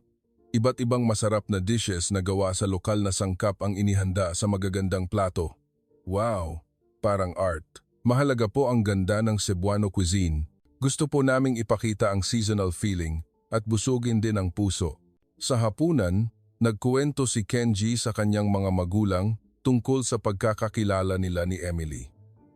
A: Iba't ibang masarap na dishes na gawa sa lokal na sangkap ang inihanda sa magagandang plato. Wow! Parang art. Mahalaga po ang ganda ng Cebuano cuisine. Gusto po naming ipakita ang seasonal feeling at busugin din ang puso. Sa hapunan, nagkuwento si Kenji sa kanyang mga magulang tungkol sa pagkakakilala nila ni Emily.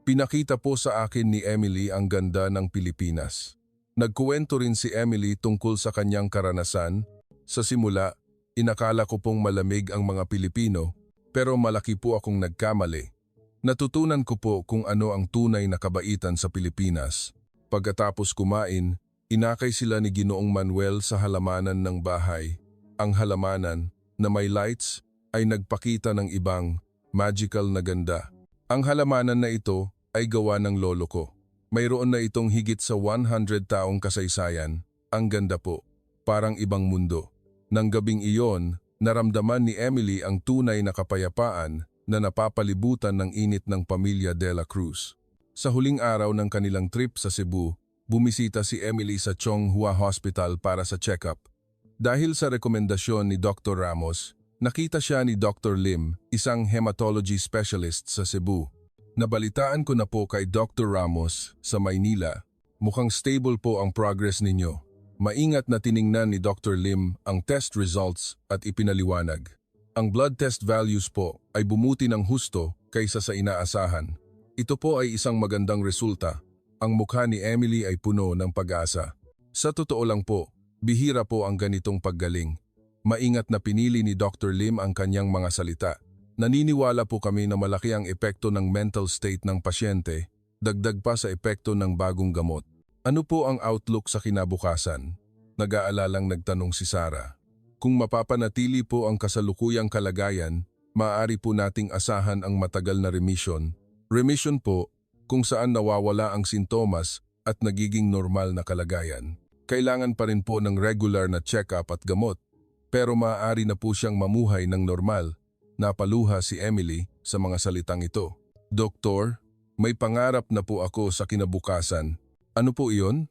A: Pinakita po sa akin ni Emily ang ganda ng Pilipinas. Nagkuwento rin si Emily tungkol sa kanyang karanasan. Sa simula, inakala ko pong malamig ang mga Pilipino, pero malaki po akong nagkamali. Natutunan ko po kung ano ang tunay na kabaitan sa Pilipinas. Pagkatapos kumain, inakay sila ni Ginoong Manuel sa halamanan ng bahay. Ang halamanan, na may lights, ay nagpakita ng ibang magical na ganda. Ang halamanan na ito ay gawa ng lolo ko. Mayroon na itong higit sa 100 taong kasaysayan. Ang ganda po, parang ibang mundo. Nang gabing iyon, naramdaman ni Emily ang tunay na kapayapaan na napapalibutan ng init ng pamilya De La Cruz. Sa huling araw ng kanilang trip sa Cebu, bumisita si Emily sa Chong Hua Hospital para sa check-up. Dahil sa rekomendasyon ni Dr. Ramos, nakita siya ni Dr. Lim, isang hematology specialist sa Cebu. Nabalitaan ko na po kay Dr. Ramos sa Maynila. Mukhang stable po ang progress ninyo. Maingat na tiningnan ni Dr. Lim ang test results at ipinaliwanag. Ang blood test values po ay bumuti ng husto kaysa sa inaasahan. Ito po ay isang magandang resulta. Ang mukha ni Emily ay puno ng pag-asa. Sa totoo lang po, bihira po ang ganitong paggaling. Maingat na pinili ni Dr. Lim ang kanyang mga salita. Naniniwala po kami na malaki ang epekto ng mental state ng pasyente, dagdag pa sa epekto ng bagong gamot. Ano po ang outlook sa kinabukasan? Nag-aalalang nagtanong si Sarah. Kung mapapanatili po ang kasalukuyang kalagayan, maaari po nating asahan ang matagal na remission. Remission po kung saan nawawala ang sintomas at nagiging normal na kalagayan. Kailangan pa rin po ng regular na check-up at gamot, pero maaari na po siyang mamuhay ng normal. Napaluha si Emily sa mga salitang ito. Doktor, may pangarap na po ako sa kinabukasan. Ano po iyon?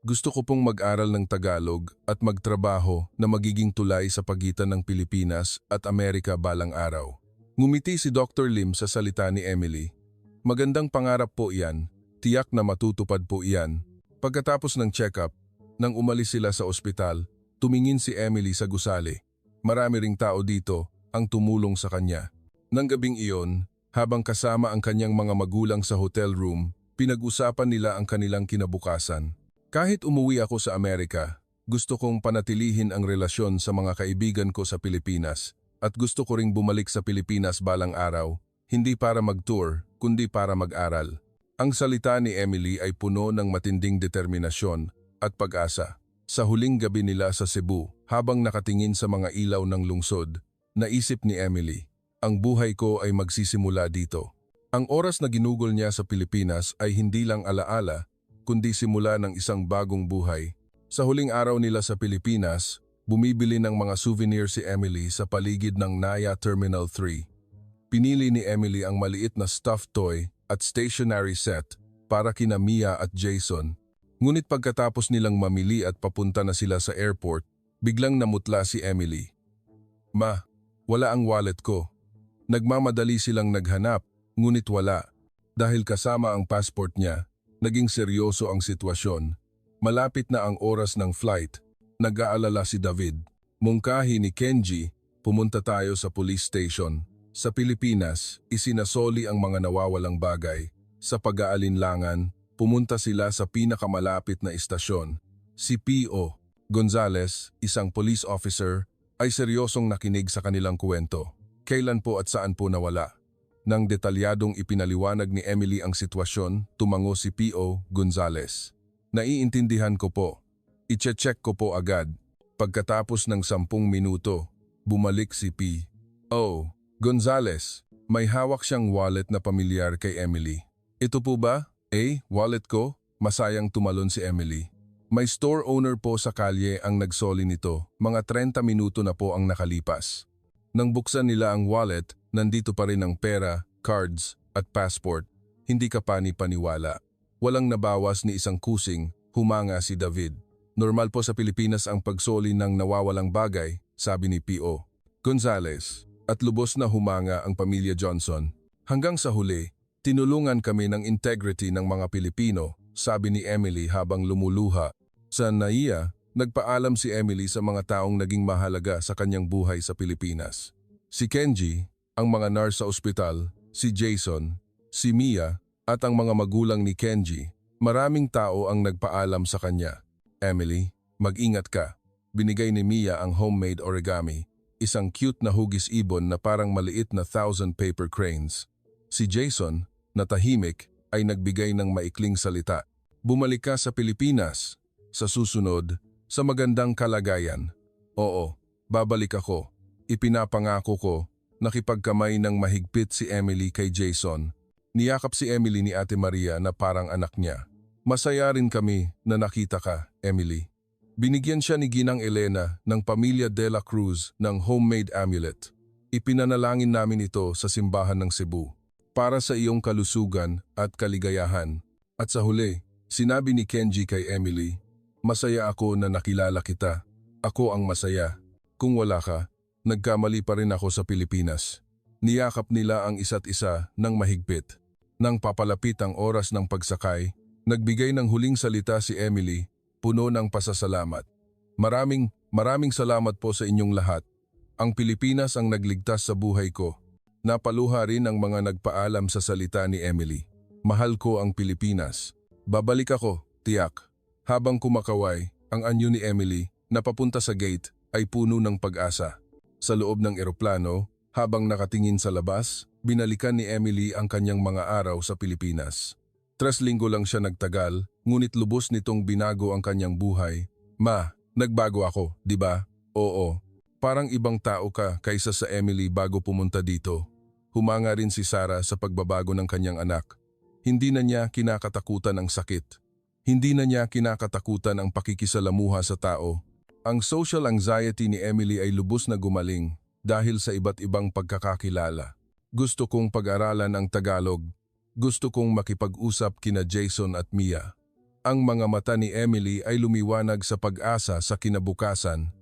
A: Gusto ko pong mag-aral ng Tagalog at magtrabaho na magiging tulay sa pagitan ng Pilipinas at Amerika balang araw. Ngumiti si Dr. Lim sa salita ni Emily. Magandang pangarap po iyan, tiyak na matutupad po iyan. Pagkatapos ng check-up, nang umalis sila sa ospital, tumingin si Emily sa gusali. Marami ring tao dito ang tumulong sa kanya. Nang gabing iyon, habang kasama ang kanyang mga magulang sa hotel room, pinag-usapan nila ang kanilang kinabukasan. Kahit umuwi ako sa Amerika, gusto kong panatilihin ang relasyon sa mga kaibigan ko sa Pilipinas at gusto ko ring bumalik sa Pilipinas balang araw, hindi para mag-tour, kundi para mag-aral. Ang salita ni Emily ay puno ng matinding determinasyon at pag-asa. Sa huling gabi nila sa Cebu, habang nakatingin sa mga ilaw ng lungsod, naisip ni Emily, ang buhay ko ay magsisimula dito. Ang oras na ginugol niya sa Pilipinas ay hindi lang alaala, kundi simula ng isang bagong buhay. Sa huling araw nila sa Pilipinas, bumibili ng mga souvenir si Emily sa paligid ng Naya Terminal 3. Pinili ni Emily ang maliit na stuffed toy at stationery set para kina Mia at Jason. Ngunit pagkatapos nilang mamili at papunta na sila sa airport, biglang namutla si Emily. Ma, wala ang wallet ko. Nagmamadali silang naghanap, ngunit wala. Dahil kasama ang passport niya, naging seryoso ang sitwasyon. Malapit na ang oras ng flight. Nag-aalala si David. Mungkahi ni Kenji, pumunta tayo sa police station. Sa Pilipinas, isinasoli ang mga nawawalang bagay. Sa pag-aalinlangan, pumunta sila sa pinakamalapit na istasyon. Si P.O. Gonzales, isang police officer, ay seryosong nakinig sa kanilang kwento. Kailan po at saan po nawala? Nang detalyadong ipinaliwanag ni Emily ang sitwasyon, tumango si P.O. Gonzales. Naiintindihan ko po. Iche-check ko po agad. Pagkatapos ng 10 minuto, bumalik si P.O. Gonzales. May hawak siyang wallet na pamilyar kay Emily. Ito po ba? Wallet ko? Masayang tumalon si Emily. May store owner po sa kalye ang nagsoli nito. Mga 30 minuto na po ang nakalipas. Nang buksan nila ang wallet, nandito pa rin ang pera, cards, at passport. Hindi ka pani-paniwala. Walang nabawas ni isang kusing, humanga si David. Normal po sa Pilipinas ang pagsoli ng nawawalang bagay, sabi ni P.O. Gonzales. At lubos na humanga ang pamilya Johnson. Hanggang sa huli, tinulungan kami ng integrity ng mga Pilipino, sabi ni Emily habang lumuluha. Sa Naiya, nagpaalam si Emily sa mga taong naging mahalaga sa kanyang buhay sa Pilipinas. Si Kenji, ang mga nurse sa ospital, si Jason, si Mia, at ang mga magulang ni Kenji. Maraming tao ang nagpaalam sa kanya. Emily, mag-ingat ka. Binigay ni Mia ang homemade origami, isang cute na hugis ibon na parang maliit na 1,000 paper cranes. Si Jason, na tahimik, ay nagbigay ng maikling salita. Bumalik ka sa Pilipinas. Sa susunod, sa magandang kalagayan. Oo, babalik ako. Ipinapangako ko, nakipagkamay ng mahigpit si Emily kay Jason. Niyakap si Emily ni Ate Maria na parang anak niya. Masaya rin kami na nakita ka, Emily. Binigyan siya ni Ginang Elena ng pamilya De La Cruz ng homemade amulet. Ipinanalangin namin ito sa simbahan ng Cebu para sa iyong kalusugan at kaligayahan. At sa huli, sinabi ni Kenji kay Emily, masaya ako na nakilala kita. Ako ang masaya. Kung wala ka, nagkamali pa rin ako sa Pilipinas. Niyakap nila ang isa't isa ng mahigpit. Nang papalapit ang oras ng pagsakay, nagbigay ng huling salita si Emily, puno ng pasasalamat. Maraming salamat po sa inyong lahat. Ang Pilipinas ang nagligtas sa buhay ko. Napaluha rin ang mga nagpaalam sa salita ni Emily. Mahal ko ang Pilipinas. Babalik ako, tiyak. Habang kumakaway, ang anyo ni Emily na papunta sa gate ay puno ng pag-asa. Sa loob ng eroplano, habang nakatingin sa labas, binalikan ni Emily ang kanyang mga araw sa Pilipinas. 3 linggo lang siya nagtagal, ngunit lubos nitong binago ang kanyang buhay. Ma, nagbago ako, di ba? Oo. Parang ibang tao ka kaysa sa Emily bago pumunta dito. Humanga rin si Sarah sa pagbabago ng kanyang anak. Hindi na niya kinakatakutan ang sakit. Hindi na niya kinakatakutan ang pakikisalamuha sa tao. Ang social anxiety ni Emily ay lubos na gumaling dahil sa iba't ibang pagkakakilala. Gusto kong pag-aralan ang Tagalog. Gusto kong makipag-usap kina Jason at Mia. Ang mga mata ni Emily ay lumiwanag sa pag-asa sa kinabukasan.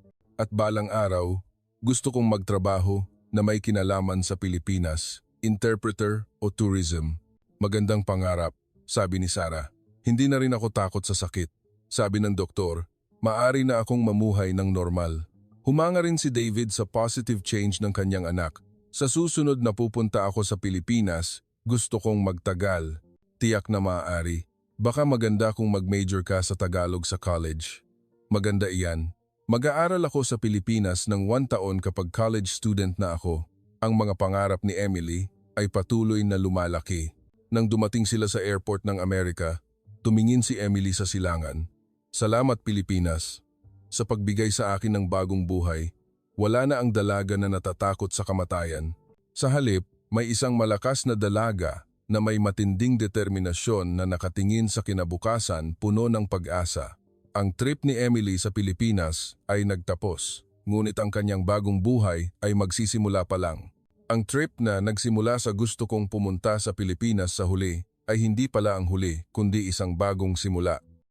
A: At balang araw, gusto kong magtrabaho na may kinalaman sa Pilipinas, interpreter o tourism. Magandang pangarap, sabi ni Sarah. Hindi na rin ako takot sa sakit. Sabi ng doktor, maari na akong mamuhay ng normal. Humanga rin si David sa positive change ng kanyang anak. Sa susunod na pupunta ako sa Pilipinas, gusto kong magtagal. Tiyak na maaari. Baka maganda kung mag-major ka sa Tagalog sa college. Maganda iyan. Mag-aaral ako sa Pilipinas ng 1 taon kapag college student na ako. Ang mga pangarap ni Emily ay patuloy na lumalaki. Nang dumating sila sa airport ng Amerika, tumingin si Emily sa silangan. Salamat Pilipinas. Sa pagbigay sa akin ng bagong buhay, wala na ang dalaga na natatakot sa kamatayan. Sa halip, may isang malakas na dalaga na may matinding determinasyon na nakatingin sa kinabukasan puno ng pag-asa. Ang trip ni Emily sa Pilipinas ay nagtapos, ngunit ang kanyang bagong buhay ay magsisimula pa lang. Ang trip na nagsimula sa gusto kong pumunta sa Pilipinas sa huli ay hindi pala ang huli kundi isang bagong simula.